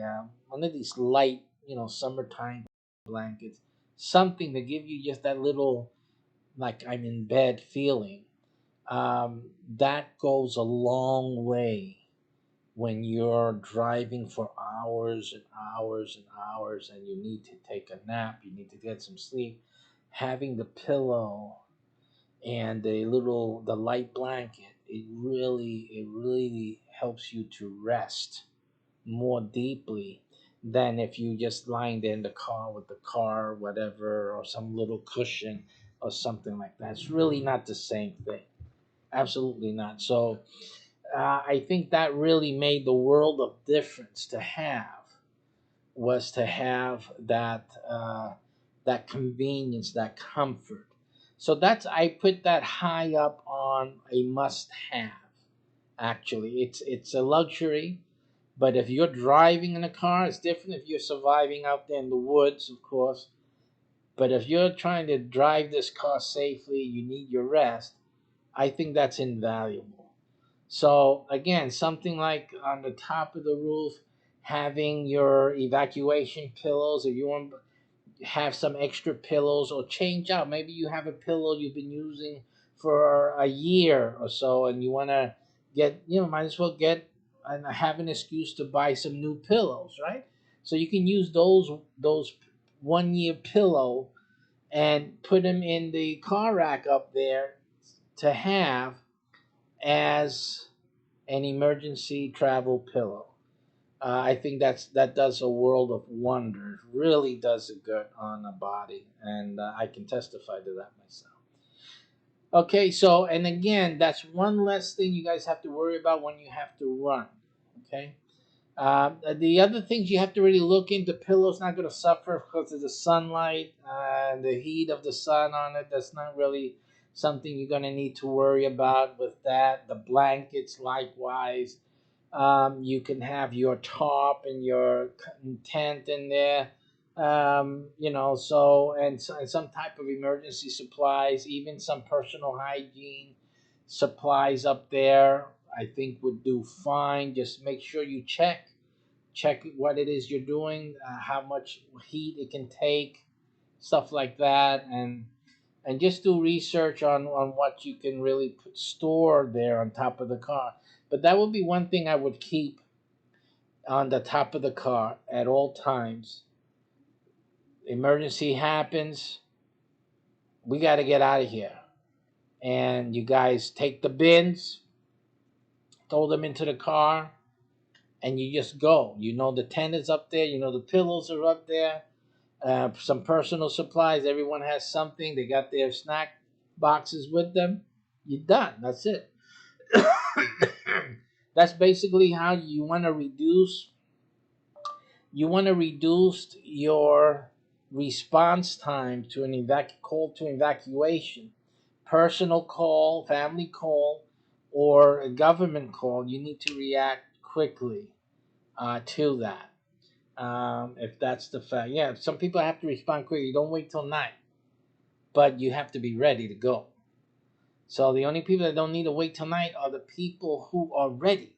one of these light, summertime blankets, something to give you just that little, like I'm in bed feeling. That goes a long way when you're driving for hours and hours and hours and you need to take a nap, you need to get some sleep. Having the pillow and the light blanket, it really helps you to rest more deeply than if you just lying there in the car with the car whatever, or some little cushion or something like that. It's really not the same thing. Absolutely not. So I think that really made the world of difference to have that convenience, that comfort. So I put that high up on a must have. Actually, it's a luxury, but if you're driving in a car, it's different. If you're surviving out there in the woods, of course. But if you're trying to drive this car safely, you need your rest. I think that's invaluable. So again, something like on the top of the roof, having your evacuation pillows. If you want have some extra pillows or change out. Maybe you have a pillow you've been using for a year or so and you want to might as well get and have an excuse to buy some new pillows, right? So you can use those 1 year pillow and put them in the car rack up there to have as an emergency travel pillow. I think that does a world of wonders. Really does a good on the body, and I can testify to that myself. Okay, so and again, that's one less thing you guys have to worry about when you have to run. Okay, the other things you have to really look into. Pillows not going to suffer because of the sunlight and the heat of the sun on it. That's not really something you're going to need to worry about with that. The blankets, likewise. You can have your tarp and your tent in there. And some type of emergency supplies, even some personal hygiene supplies up there. I think would do fine. Just make sure you check what it is you're doing, how much heat it can take, stuff like that, and just do research on what you can really store there on top of the car. But that would be one thing I would keep on the top of the car at all times. Emergency happens, we got to get out of here. And you guys take the bins, throw them into the car, and you just go. You know the tent is up there. You know the pillows are up there. Some personal supplies. Everyone has something. They got their snack boxes with them. You're done. That's it. That's basically how you want to reduce. You want to reduce your response time to an call to evacuation, personal call, family call, or a government call. You need to react quickly to that. If that's the fact, yeah, some people have to respond quickly. Don't wait till night, but you have to be ready to go. So the only people that don't need to wait till night are the people who are ready.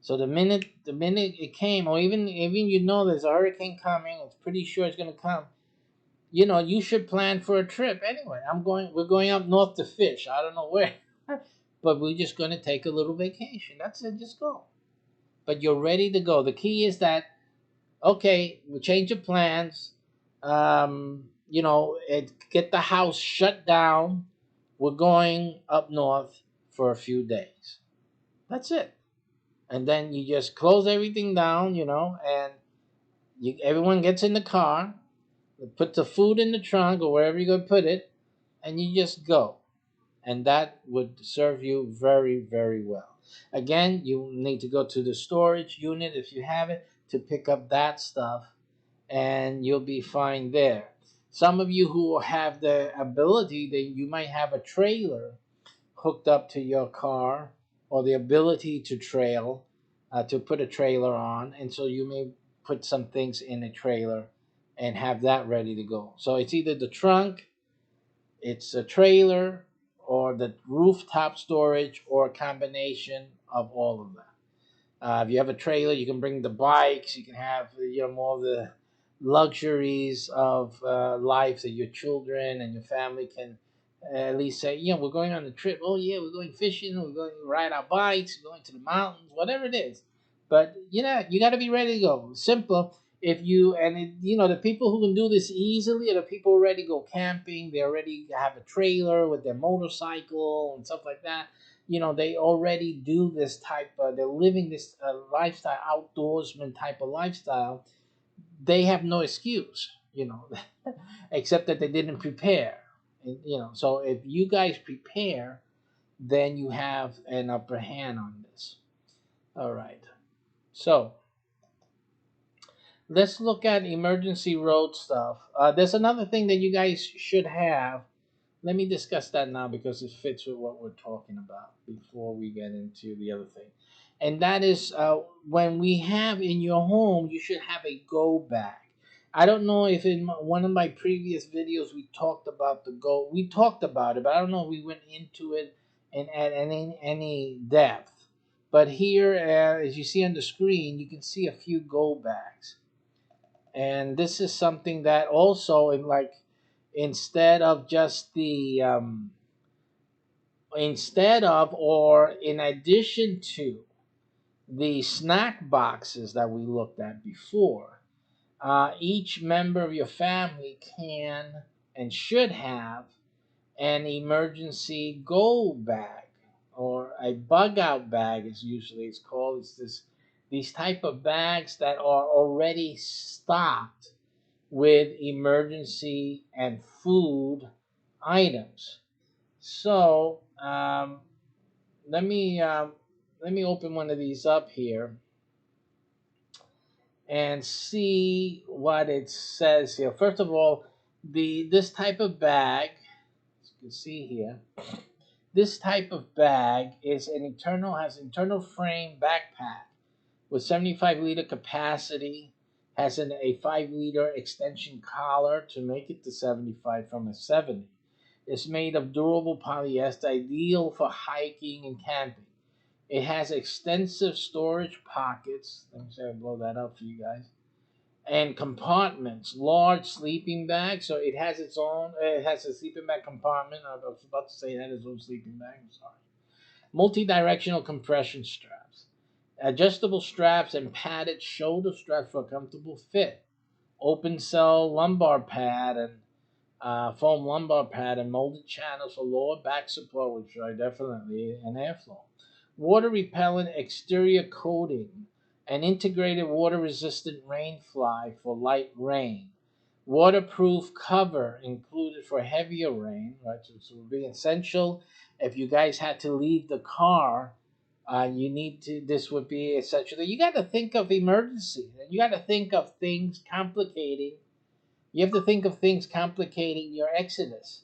So the minute it came, or even you know there's a hurricane coming, it's pretty sure it's gonna come. You know you should plan for a trip anyway. We're going up north to fish. I don't know where, but we're just gonna take a little vacation. That's it. Just go. But you're ready to go. The key is that okay, we change the plans. Get the house shut down. We're going up north for a few days. That's it. And then you just close everything down, and everyone gets in the car, put the food in the trunk or wherever you're going to put it, and you just go. And that would serve you very, very well. Again, you need to go to the storage unit if you have it to pick up that stuff, and you'll be fine there. Some of you who have the ability, that you might have a trailer hooked up to your car, or the ability to put a trailer on, and so you may put some things in a trailer and have that ready to go. So it's either the trunk, it's a trailer, or the rooftop storage, or a combination of all of that. If you have a trailer, you can bring the bikes. You can have more of the luxuries of life that your children and your family can at least say, we're going on a trip. Oh yeah, we're going fishing. We're going to ride our bikes. We're going to the mountains. Whatever it is, but you got to be ready to go. Simple. If you the people who can do this easily are the people who already go camping. They already have a trailer with their motorcycle and stuff like that. They already do this type of, they're living this lifestyle, outdoorsman type of lifestyle. They have no excuse, except that they didn't prepare. So if you guys prepare, then you have an upper hand on this. All right. So let's look at emergency road stuff. There's another thing that you guys should have. Let me discuss that now because it fits with what we're talking about before we get into the other thing. And that is when we have in your home, you should have a go bag. I don't know if in one of my previous videos we talked about we talked about it, but I don't know if we went into it and at any depth. But here, as you see on the screen, you can see a few go bags. And this is something that also instead of just the instead of or in addition to the snack boxes that we looked at before, each member of your family can and should have an emergency go bag, or a bug out bag is usually it's called. It's these type of bags that are already stocked with emergency and food items. So let me open one of these up here and see what it says here. First of all, this type of bag, as you can see here, this type of bag has internal frame backpack with 75-liter capacity, has a 5-liter extension collar to make it to 75 from a 70. It's made of durable polyester, ideal for hiking and camping. It has extensive storage pockets. Let me see if I blow that up for you guys. And compartments, large sleeping bag. So it has its own. It has a sleeping bag compartment. I was about to say that its own sleeping bag. I'm sorry. Multi-directional compression straps, adjustable straps, and padded shoulder straps for a comfortable fit. Open cell lumbar pad and foam lumbar pad and molded channels for lower back support, which are definitely an airflow. Water repellent exterior coating, an integrated water resistant rain fly for light rain. Waterproof cover included for heavier rain, right? So it would be essential if you guys had to leave the car. You need to. This would be essentially. You got to think of emergency. You got to think of things complicating. You have to think of things complicating your exodus.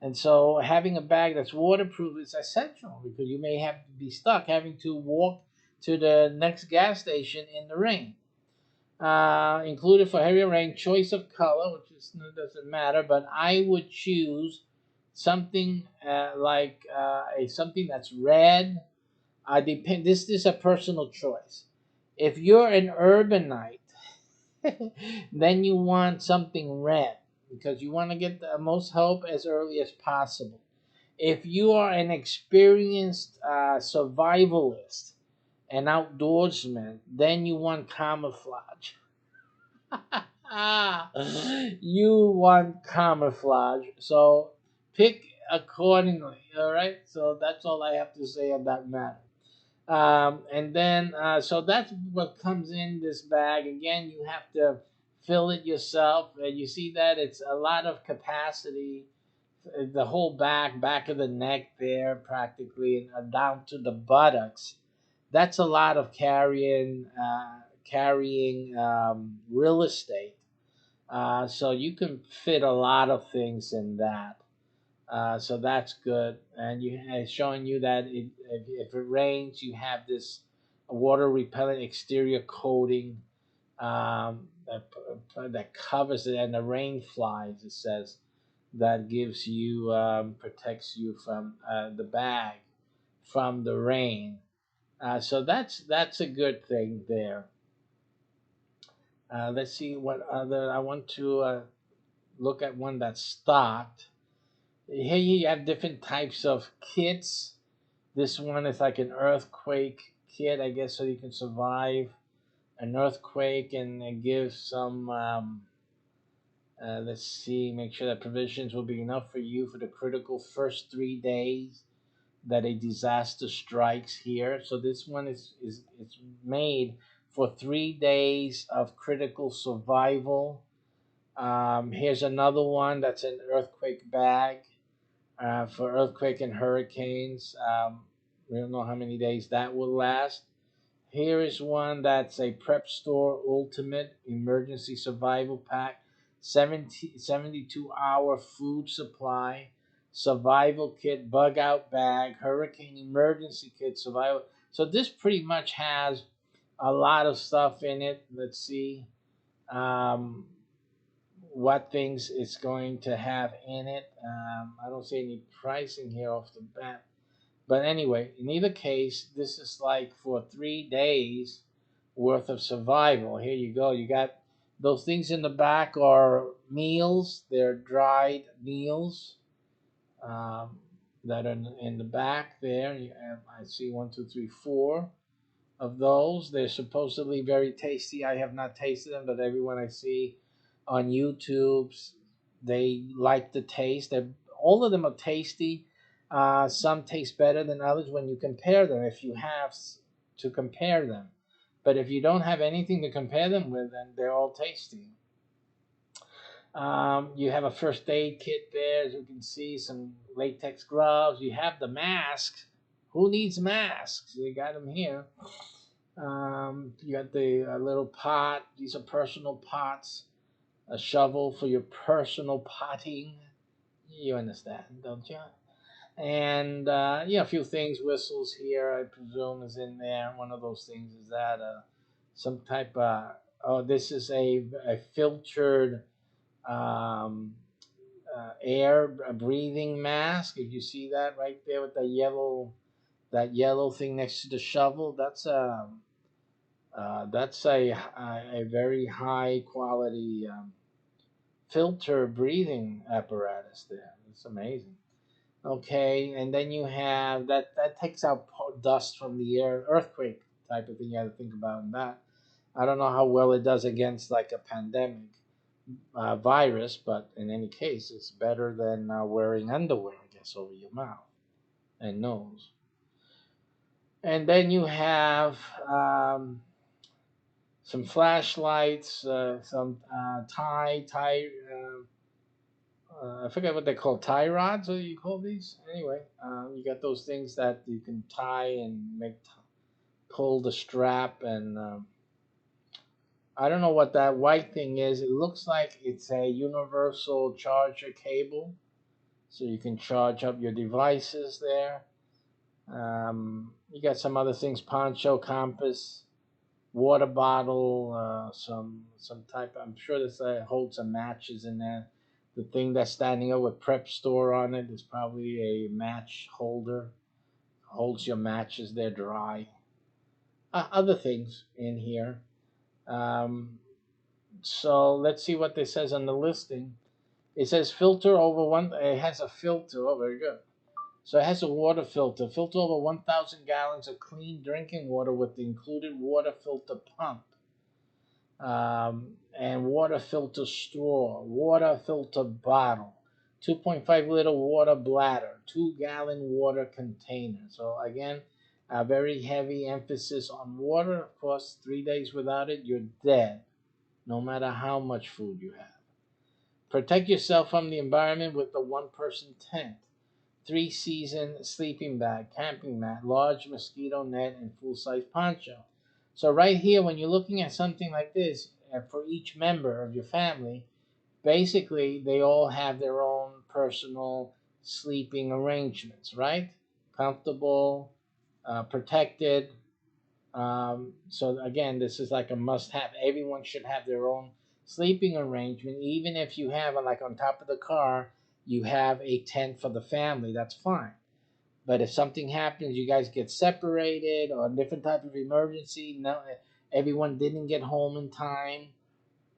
And so having a bag that's waterproof is essential because you may have to be stuck having to walk to the next gas station in the rain. Included for heavier rain, choice of color, which doesn't matter, but I would choose something something that's red. This is a personal choice. If you're an urbanite, then you want something red because you want to get the most help as early as possible. If you are an experienced survivalist and outdoorsman, then you want camouflage. You want camouflage. So pick accordingly. All right. So that's all I have to say on that matter. And then, so that's what comes in this bag. Again, you have to fill it yourself. You see that it's a lot of capacity. The whole back of the neck there, practically, and down to the buttocks. That's a lot of carrying real estate. So you can fit a lot of things in that. So that's good, and it's showing you that if it rains, you have this water repellent exterior coating that covers it, and the rain flies. It says that gives you protects you from the bag from the rain. So that's a good thing there. Let's see what other. I want to look at one that's stocked. Here you have different types of kits. This one is like an earthquake kit, I guess, so you can survive an earthquake, and it gives some. Let's see, make sure that provisions will be enough for you for the critical first 3 days that a disaster strikes here. So this one is it's made for 3 days of critical survival. Here's another one that's an earthquake bag for earthquake and hurricanes. We don't know how many days that will last. Here is one that's a prep store ultimate emergency survival pack, 72-hour food supply, survival kit, bug out bag, hurricane emergency kit, survival. So this pretty much has a lot of stuff in it. Let's see um, what things it's going to have in it. I don't see any pricing here off the bat. But anyway, in either case, this is like for 3 days worth of survival. Here you go. You got those things in the back are meals. They're dried meals um, that are in the back there. I see one, two, three, four of those. They're supposedly very tasty. I have not tasted them, but everyone I see on YouTube, they like the taste. All of them are tasty. Some taste better than others when you compare them, if you have to compare them. But if you don't have anything to compare them with, then they're all tasty. You have a first aid kit there, as you can see, some latex gloves. You have the mask. Who needs masks? They got them here. You got the little pot. These are personal pots. A shovel for your personal potting. You understand, don't you? And yeah, a few things. Whistles here, I presume, is in there. One of those things is that some type of. Oh, this is a filtered um, air breathing mask. If you see that right there with the yellow That yellow thing next to the shovel, that's a very high quality filter breathing apparatus there. It's amazing. Okay, and then you have that takes out dust from the air, earthquake type of thing you have to think about in that. I don't know how well it does against like a pandemic virus, but in any case, it's better than wearing underwear, I guess, over your mouth and nose. And then you have some flashlights, some I forget what they call tie rods. What do you call these? Anyway, you got those things that you can tie and pull the strap, and I don't know what that white thing is. It looks like it's a universal charger cable, so you can charge up your devices there. You got some other things: poncho, compass, water bottle, some type. I'm sure this holds some matches in there. The thing that's standing up with prep store on it is probably a match holder. Holds your matches there dry. Other things in here. Um, so let's see what this says on the listing. It says filter over one. It has a filter. Oh, very good. So it has a water filter. Filter over 1,000 gallons of clean drinking water with the included water filter pump. And water filter straw, water filter bottle, 2.5 liter water bladder, 2 gallon water container. So again, a very heavy emphasis on water. Of course, 3 days without it, you're dead, no matter how much food you have. Protect yourself from the environment with the one-person tent, 3-season sleeping bag, camping mat, large mosquito net, and full-size poncho. So right here, when you're looking at something like this, for each member of your family, basically they all have their own personal sleeping arrangements, right? Comfortable, protected. So again, this is like a must-have. Everyone should have their own sleeping arrangement. Even if you have, like on top of the car, you have a tent for the family, that's fine. But if something happens, you guys get separated or a different type of emergency, no, everyone didn't get home in time,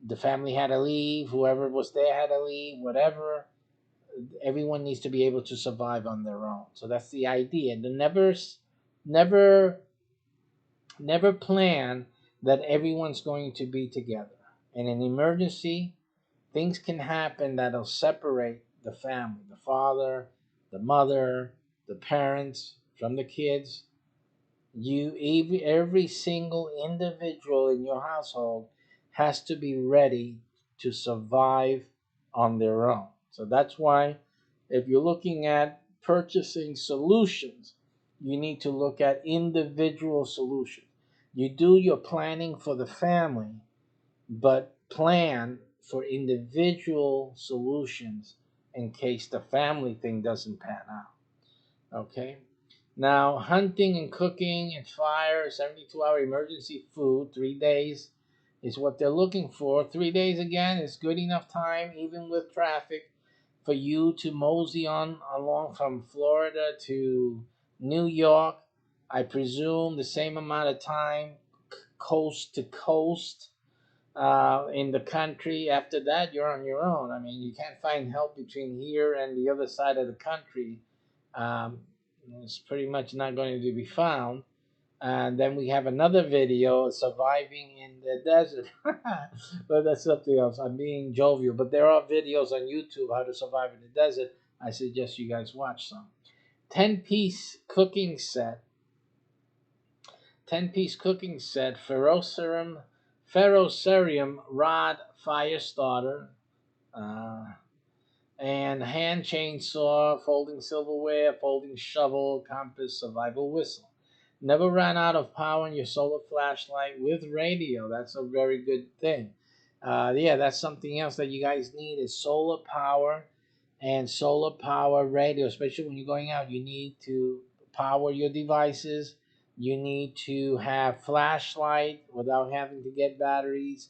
the family had to leave, whoever was there had to leave, whatever, everyone needs to be able to survive on their own. So that's the idea. Never, never plan that everyone's going to be together. In an emergency, things can happen that'll separate the family, the father, the mother, the parents from the kids. Every single individual in your household has to be ready to survive on their own. So that's why if you're looking at purchasing solutions, you need to look at individual solutions. You do your planning for the family, but plan for individual solutions in case the family thing doesn't pan out. Okay? Now, hunting and cooking and fire, 72-hour emergency food, 3 days is what they're looking for. 3 days, again, is good enough time, even with traffic, for you to mosey on along from Florida to New York. I presume the same amount of time, coast to coast, in the country. After that, you're on your own. I mean, you can't find help between here and the other side of the country. Um, it's pretty much not going to be found. And then we have another video, surviving in the desert. But that's something else. I'm being jovial, but there are videos on YouTube how to survive in the desert. I suggest you guys watch some. 10-piece cooking set. 10-piece cooking set. Ferrocerium rod fire starter. And hand chainsaw, folding silverware, folding shovel, compass, survival whistle. Never ran out of power in your solar flashlight with radio. That's a very good thing. Yeah, that's something else that you guys need is solar power and solar power radio, especially when you're going out. You need to power your devices. You need to have flashlight without having to get batteries,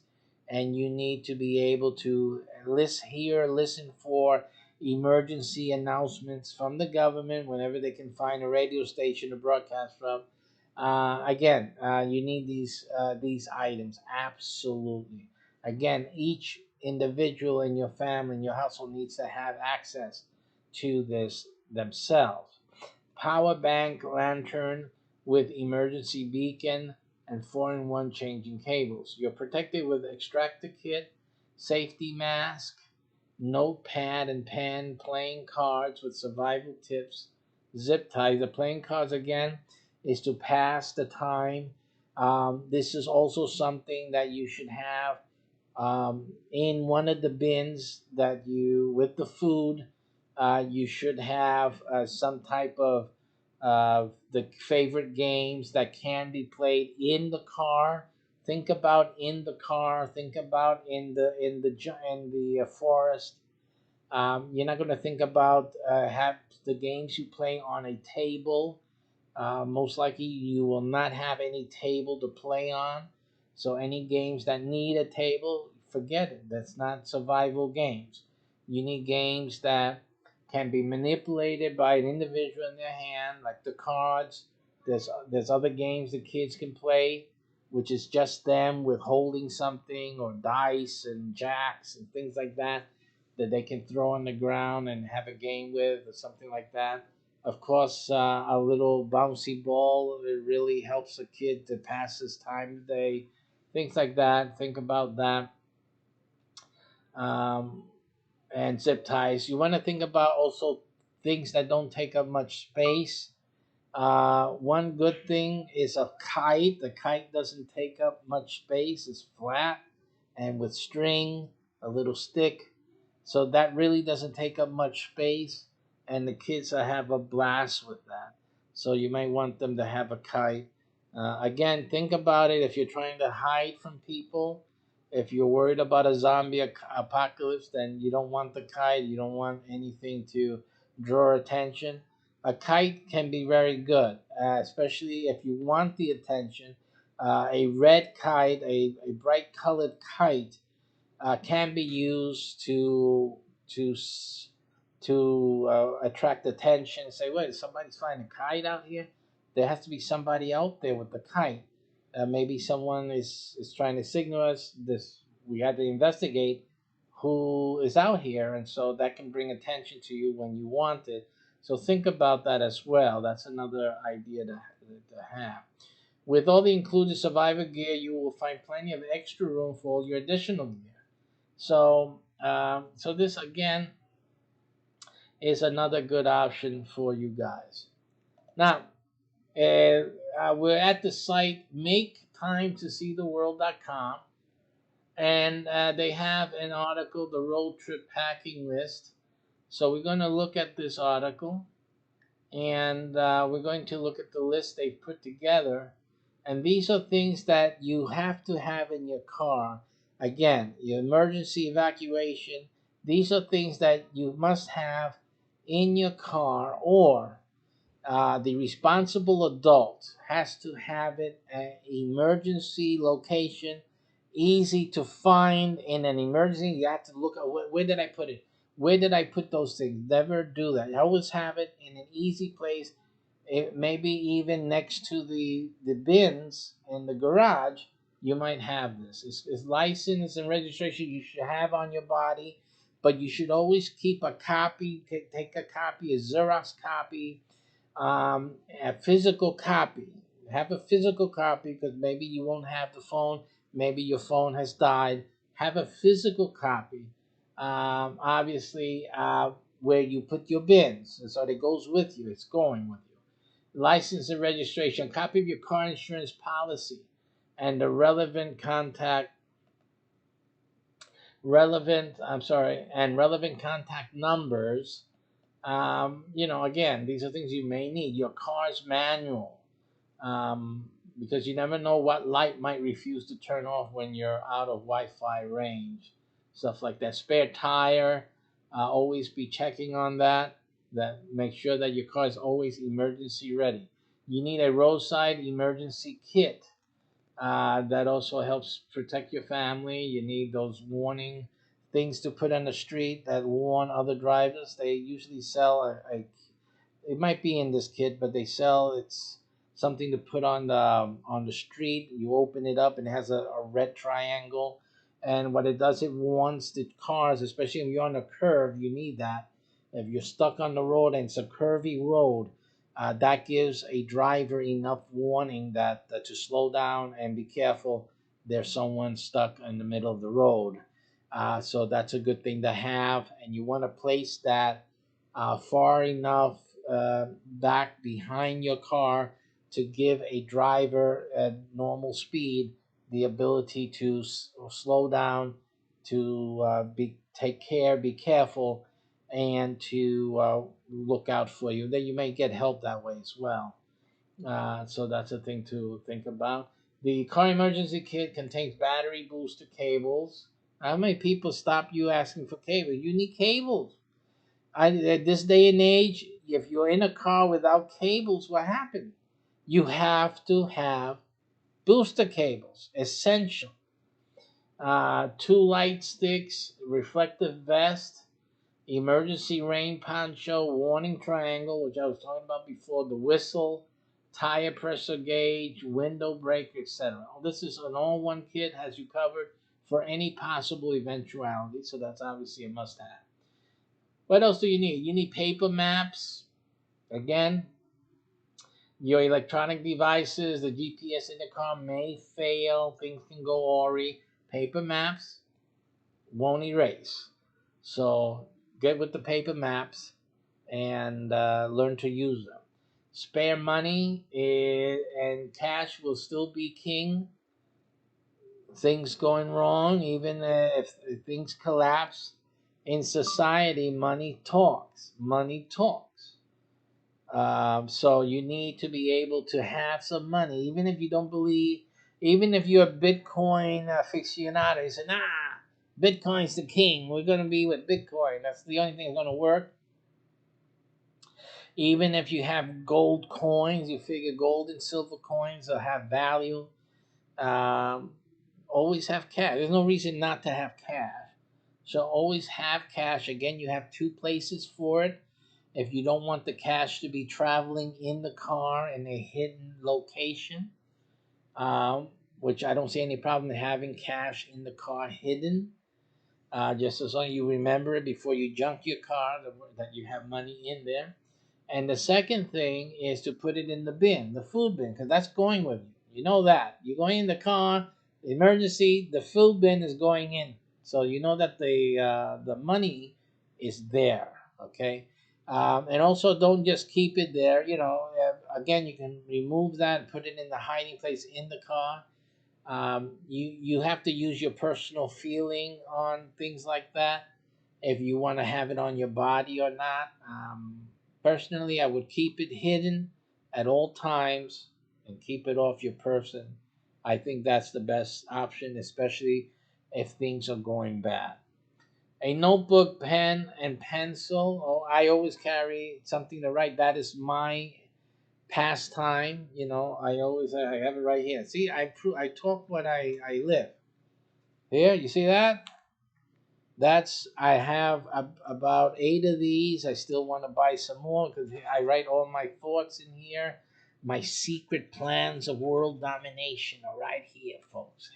and you need to be able to listen for emergency announcements from the government whenever they can find a radio station to broadcast from. Again, you need these items absolutely. Again, each individual in your family, in your household, needs to have access to this themselves. Power bank, lantern with emergency beacon, and 4-in-1 changing cables. You're protected with extractor kit, safety mask, notepad and pen, playing cards with survival tips, zip ties. The playing cards again is to pass the time. This is also something that you should have in one of the bins that you with the food. You should have some type of the favorite games that can be played in the car. Think about in the car. Think about in the forest. You're not going to think about have the games you play on a table. Most likely, you will not have any table to play on. So, any games that need a table, forget it. That's not survival games. You need games that can be manipulated by an individual in their hand, like the cards. There's other games the kids can play, which is just them with holding something or dice and jacks and things like that that they can throw on the ground and have a game with or something like that. Of course, a little bouncy ball, it really helps a kid to pass his time today. Things like that. Think about that. Um, and zip ties. You want to think about also things that don't take up much space. One good thing is a kite. The kite doesn't take up much space. It's flat and with string, a little stick. So that really doesn't take up much space, and the kids have a blast with that. So you might want them to have a kite. Again, think about it if you're trying to hide from people. If you're worried about a zombie apocalypse, then you don't want the kite. You don't want anything to draw attention. A kite can be very good, especially if you want the attention. A red kite, a bright colored kite, can be used to attract attention. Say, wait, somebody's flying a kite out here. There has to be somebody out there with the kite. Maybe someone is trying to signal us. This we have to investigate who is out here, and so that can bring attention to you when you want it. So think about that as well. That's another idea to have. With all the included survivor gear, you will find plenty of extra room for all your additional gear. So this again is another good option for you guys. Now, we're at the site maketimetosee-the-world.com, and they have an article, the road trip packing list. So we're going to look at this article, and we're going to look at the list they've put together. And these are things that you have to have in your car. Again, your emergency evacuation. These are things that you must have in your car, or the responsible adult has to have it at emergency location, easy to find in an emergency. You have to look at where did I put it? Where did I put those things? Never do that. Always have it in an easy place. It maybe even next to the bins in the garage. You might have this. It's license and registration you should have on your body, but you should always keep a copy. Take a copy, a Xerox copy, a physical copy. Have a physical copy because maybe you won't have the phone. Maybe your phone has died. Have a physical copy. Obviously, where you put your bins, and so it goes with you. It's going with you. License and registration. Copy of your car insurance policy, and the relevant contact numbers. Again, these are things you may need. Your car's manual, because you never know what light might refuse to turn off when you're out of Wi-Fi range. Stuff like that. Spare tire. Always be checking on that. That make sure that your car is always emergency ready. You need a roadside emergency kit. That also helps protect your family. You need those warning things to put on the street that warn other drivers. They usually sell it might be in this kit, but they sell it's something to put on the street. You open it up and it has a red triangle, and what it does, it warns the cars, especially if you're on a curve. You need that. If you're stuck on the road and it's a curvy road, that gives a driver enough warning that to slow down and be careful. There's someone stuck in the middle of the road. So that's a good thing to have, and you want to place that far enough back behind your car to give a driver at normal speed the ability to slow down, to be careful, and to look out for you. Then you may get help that way as well. So that's a thing to think about. The car emergency kit contains battery booster cables. How many people stop you asking for cables? You need cables. At this day and age, if you're in a car without cables, what happens? You have to have booster cables, essential. Two light sticks, reflective vest, emergency rain poncho, warning triangle, which I was talking about before, the whistle, tire pressure gauge, window brake, etc. This is an all-one kit, has you covered for any possible eventuality, so that's obviously a must-have. What else do you need? You need paper maps. Again, your electronic devices, the GPS in the car may fail. Things can go awry. Paper maps won't erase. So get with the paper maps and learn to use them. Spare money and cash will still be king. Things going wrong, even if things collapse in society, money talks. Money talks. So you need to be able to have some money, even if you don't believe, even if you're a Bitcoin aficionado. You say, nah, Bitcoin's the king. We're going to be with Bitcoin. That's the only thing that's going to work. Even if you have gold coins, you figure gold and silver coins will have value. Um, Always have cash. There's no reason not to have cash. So always have cash. Again, you have two places for it. If you don't want the cash to be traveling in the car in a hidden location, um, which I don't see any problem in having cash in the car hidden, just as long as you remember it before you junk your car that you have money in there. And the second thing is to put it in the bin, the food bin, because that's going with you. You know that. You're going in the car, emergency, the food bin is going in. So you know that the money is there, okay? And also don't just keep it there. Again, you can remove that and put it in the hiding place in the car. You have to use your personal feeling on things like that if you want to have it on your body or not. Personally, I would keep it hidden at all times and keep it off your person. I think that's the best option, especially if things are going bad. A notebook, pen, and pencil. Oh, I always carry something to write. That is my pastime. I have it right here. See, I talk what I live. Here, you see that? I have about 8 of these. I still want to buy some more because I write all my thoughts in here. My secret plans of world domination are right here, folks.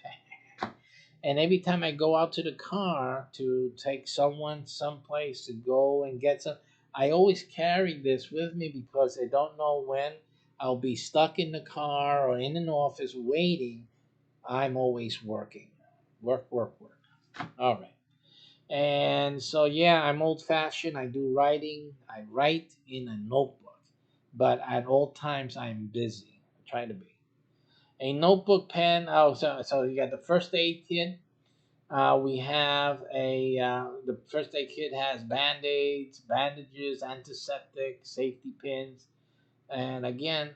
And every time I go out to the car to take someone someplace to go and get some, I always carry this with me because I don't know when I'll be stuck in the car or in an office waiting. I'm always working. Work, work, work. All right. And so, yeah, I'm old fashioned. I do writing. I write in a notebook, but at all times I'm busy. I try to be. A notebook, pen. Oh, so you got the first aid kit. We have the first aid kit has band aids, bandages, antiseptic, safety pins, and again,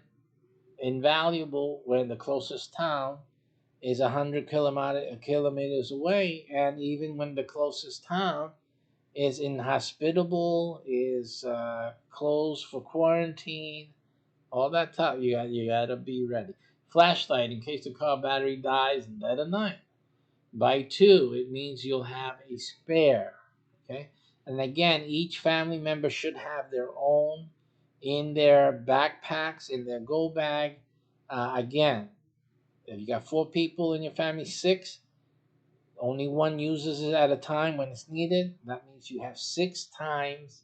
invaluable when the closest town is 100 kilometers away, and even when the closest town is inhospitable, is closed for quarantine, all that stuff. You gotta be ready. Flashlight in case the car battery dies in dead of night. By two, it means you'll have a spare. Okay. And again, each family member should have their own in their backpacks, in their go bag. Again, if you got four people in your family, six, only one uses it at a time when it's needed. That means you have six times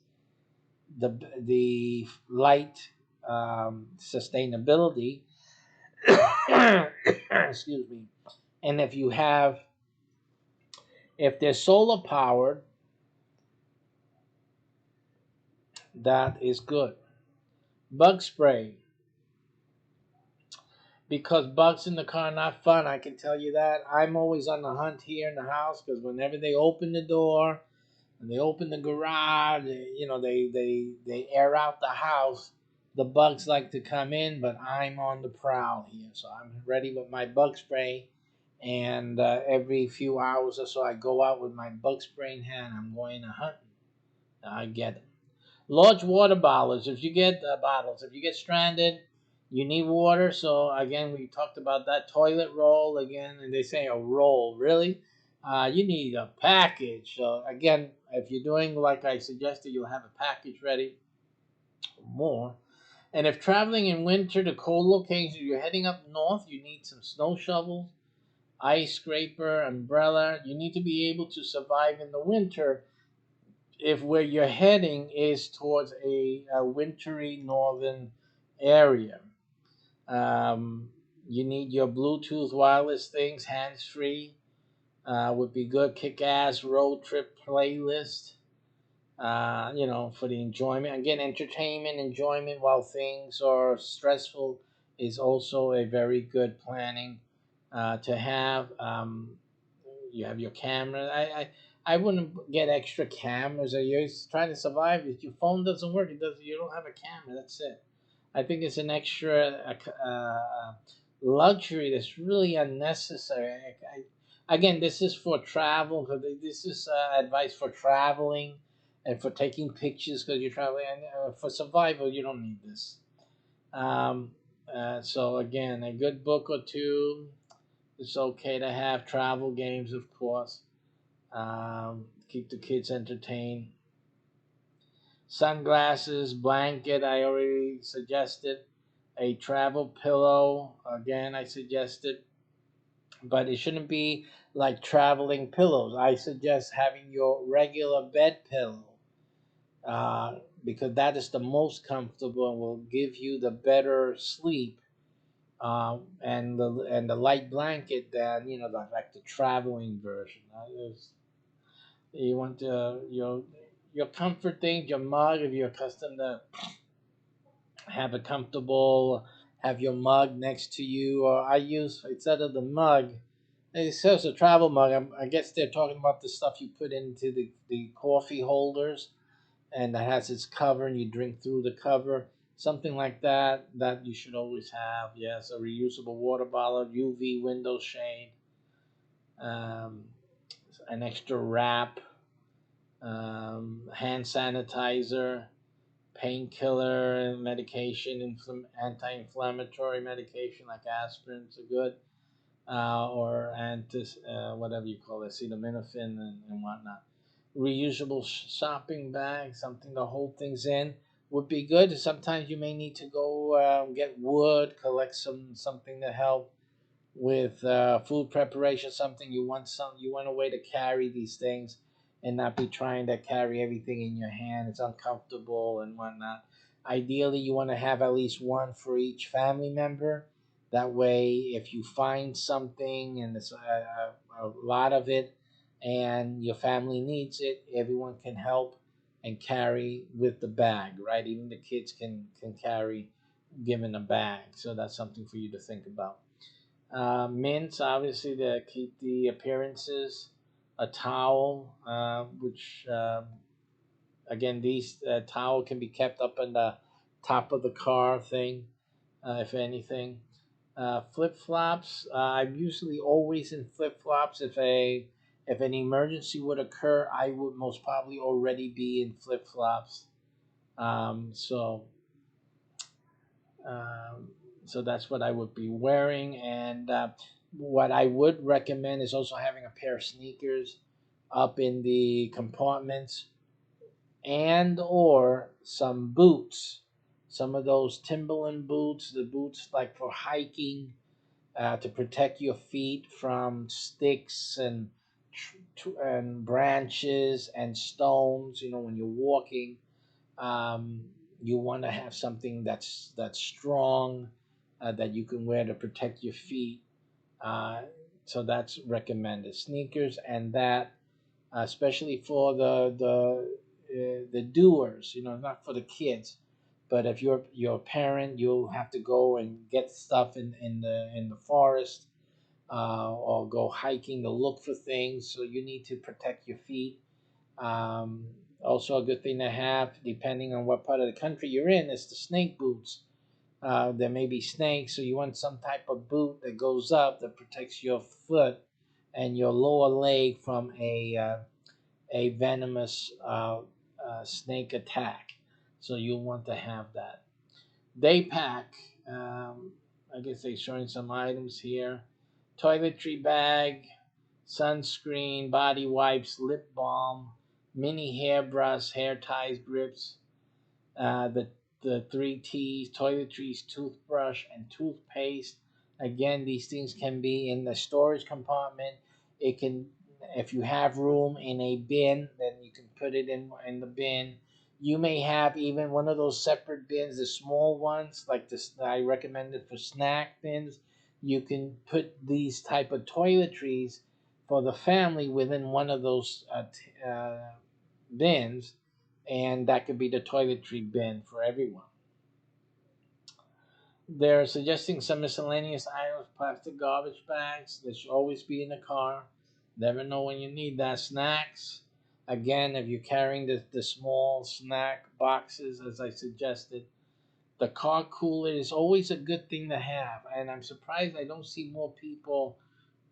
the light sustainability. Excuse me. And if they're solar powered, that is good. Bug spray, because bugs in the car are not fun. I can tell you that. I'm always on the hunt here in the house because whenever they open the door and they open the garage, they air out the house. The bugs like to come in, but I'm on the prowl here, so I'm ready with my bug spray. And every few hours or so, I go out with my bug spray in hand. I'm going to hunt. I get it. Large water bottles. If you get stranded, you need water. So again, we talked about that toilet roll again, and they say a roll. Really, you need a package. So again, if you're doing like I suggested, you'll have a package ready. More. And if traveling in winter to cold locations, you're heading up north, you need some snow shovels, ice scraper, umbrella. You need to be able to survive in the winter if where you're heading is towards a wintry northern area. You need your Bluetooth wireless things, hands free, would be good. Kick ass road trip playlist, for the enjoyment. Again, entertainment, enjoyment while things are stressful is also a very good planning to have. You have your camera. I wouldn't get extra cameras. You're trying to survive. If your phone doesn't work, it does. You don't have a camera. That's it. I think it's an extra luxury that's really unnecessary. Again, this is for travel. This is advice for traveling and for taking pictures because you're traveling. And for survival, you don't need this. Um, so again, a good book or two. It's okay to have travel games, of course. Keep the kids entertained. Sunglasses, blanket, I already suggested. A travel pillow, again, I suggested. But it shouldn't be like traveling pillows. I suggest having your regular bed pillow because that is the most comfortable and will give you the better sleep. And the light blanket than like the traveling version. You want your comfort thing, your mug. If you're accustomed to have a comfortable, have your mug next to you, or I use instead of the mug. It says a travel mug. I guess they're talking about the stuff you put into the coffee holders, and that has its cover, and you drink through the cover. Something like that that you should always have. Yes, a reusable water bottle, UV window shade, um, an extra wrap, hand sanitizer, painkiller medication, anti-inflammatory medication like aspirins are good, or whatever you call it, acetaminophen and whatnot. Reusable shopping bag, something to hold things in, would be good. Sometimes you may need to go get wood, collect something to help with food preparation, something you want a way to carry these things and not be trying to carry everything in your hand. It's uncomfortable and whatnot. Ideally, you want to have at least one for each family member. That way, if you find something and it's a lot of it and your family needs it, everyone can help and carry with the bag, right? Even the kids can carry given a bag. So that's something for you to think about. Mints, obviously, to keep the appearances. A towel, which again, these towel can be kept up in the top of the car thing, if anything. Flip flops. I'm usually always in flip flops. If an emergency would occur, I would most probably already be in flip flops. So um, so that's what I would be wearing. And What I would recommend is also having a pair of sneakers up in the compartments, and or some boots, some of those Timberland boots, the boots like for hiking, to protect your feet from sticks and branches and stones. You know, when you're walking, um, you want to have something that's strong, that you can wear to protect your feet. Uh, so that's recommended. Sneakers and that, especially for the doers. You know, not for the kids, but if you're a parent, you'll have to go and get stuff in the forest, or go hiking to look for things. So you need to protect your feet. Um, Also, a good thing to have, depending on what part of the country you're in, is the snake boots. There may be snakes, so you want some type of boot that goes up that protects your foot and your lower leg from a venomous snake attack. So you'll want to have that. Day pack. I guess they're showing some items here: toiletry bag, sunscreen, body wipes, lip balm, mini hairbrush, hair ties, grips, the three T's: toiletries, toothbrush, and toothpaste. Again, these things can be in the storage compartment. It can, if you have room in a bin, then you can put it in the bin. You may have even one of those separate bins, the small ones, like this I recommended for snack bins. You can put these type of toiletries for the family within one of those bins, and that could be the toiletry bin for everyone. They're suggesting some miscellaneous items: plastic garbage bags that should always be in the car. Never know when you need that. Snacks. Again, if you're carrying the small snack boxes, as I suggested, the car cooler is always a good thing to have. And I'm surprised I don't see more people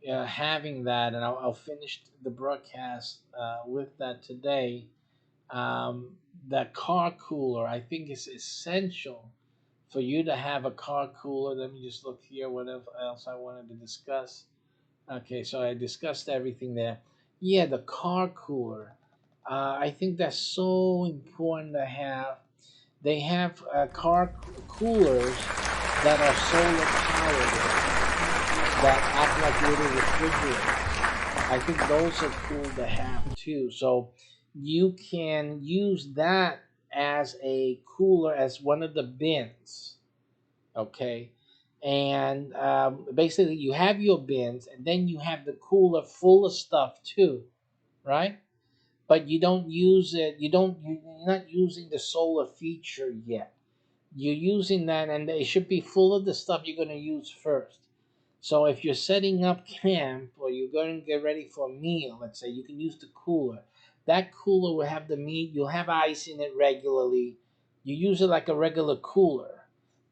having that. And I'll finish the broadcast with that today. um, that car cooler, I think, is essential for you to have a car cooler. Let me just look here what else I wanted to discuss. Okay, so I discussed everything there. Yeah, the car cooler. I think that's so important to have. They have coolers that are solar powered, that act like little refrigerators. I think those are cool to have too. So you can use that as a cooler, as one of the bins. Okay. And basically, you have your bins, and then you have the cooler full of stuff too, right? But you don't use it. You're not using the solar feature yet. You're using that, and it should be full of the stuff you're going to use first. So if you're setting up camp, or you're going to get ready for a meal, let's say, you can use the cooler. That cooler will have the meat. You'll have ice in it regularly. You use it like a regular cooler.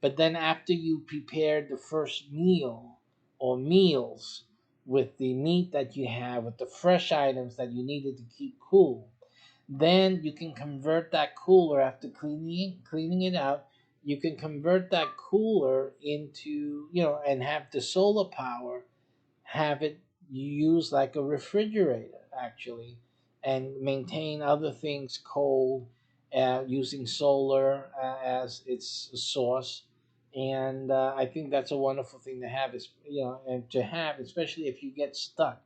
But then after you prepare the first meal or meals with the meat that you have, with the fresh items that you needed to keep cool, then you can convert that cooler after cleaning it out. You can convert that cooler into, and have the solar power, have it use like a refrigerator actually, and maintain other things cold, using solar as its source. And I think that's a wonderful thing to have, is, and to have, especially if you get stuck,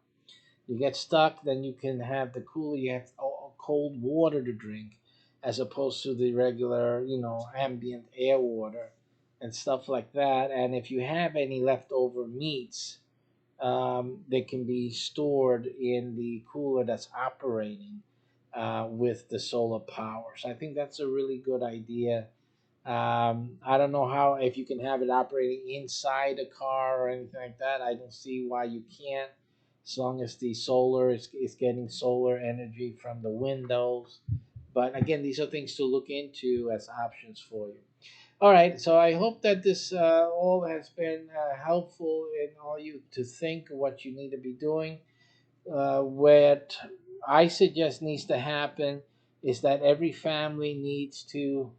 then you can have the cooler. You have cold water to drink, as opposed to the regular, ambient air water and stuff like that. And if you have any leftover meats, they can be stored in the cooler that's operating with the solar power. So I think that's a really good idea. I don't know how, if you can have it operating inside a car or anything like that. I don't see why you can't, as long as the solar is getting solar energy from the windows. But again, these are things to look into as options for you. All right, so I hope that this all has been helpful in all you to think what you need to be doing. What I suggest needs to happen is that every family needs to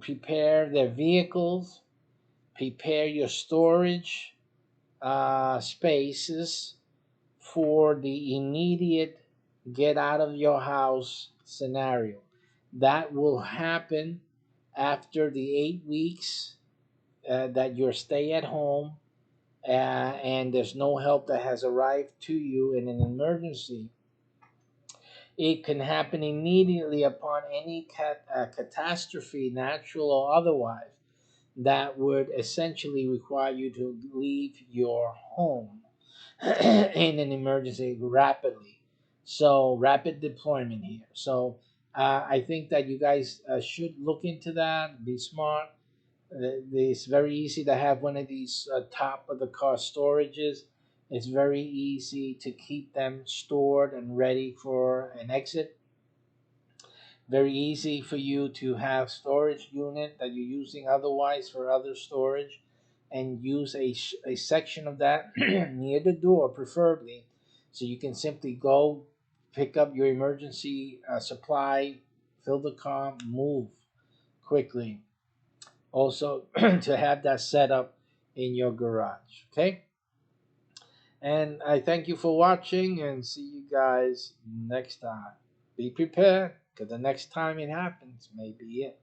prepare their vehicles, prepare your storage, spaces for the immediate get out of your house scenario. That will happen after the 8 weeks that you're stay at home, and there's no help that has arrived to you in an emergency. It can happen immediately upon any catastrophe, natural or otherwise, that would essentially require you to leave your home in an emergency rapidly. So, rapid deployment here. So, I think that you guys should look into that, be smart. It's very easy to have one of these top of the car storages. It's very easy to keep them stored and ready for an exit. Very easy for you to have storage unit that you're using otherwise for other storage, and use a section of that near the door preferably, so you can simply go pick up your emergency supply, fill the car, move quickly. Also to have that set up in your garage. Okay, and I thank you for watching, and see you guys next time. Be prepared, because the next time it happens may be it.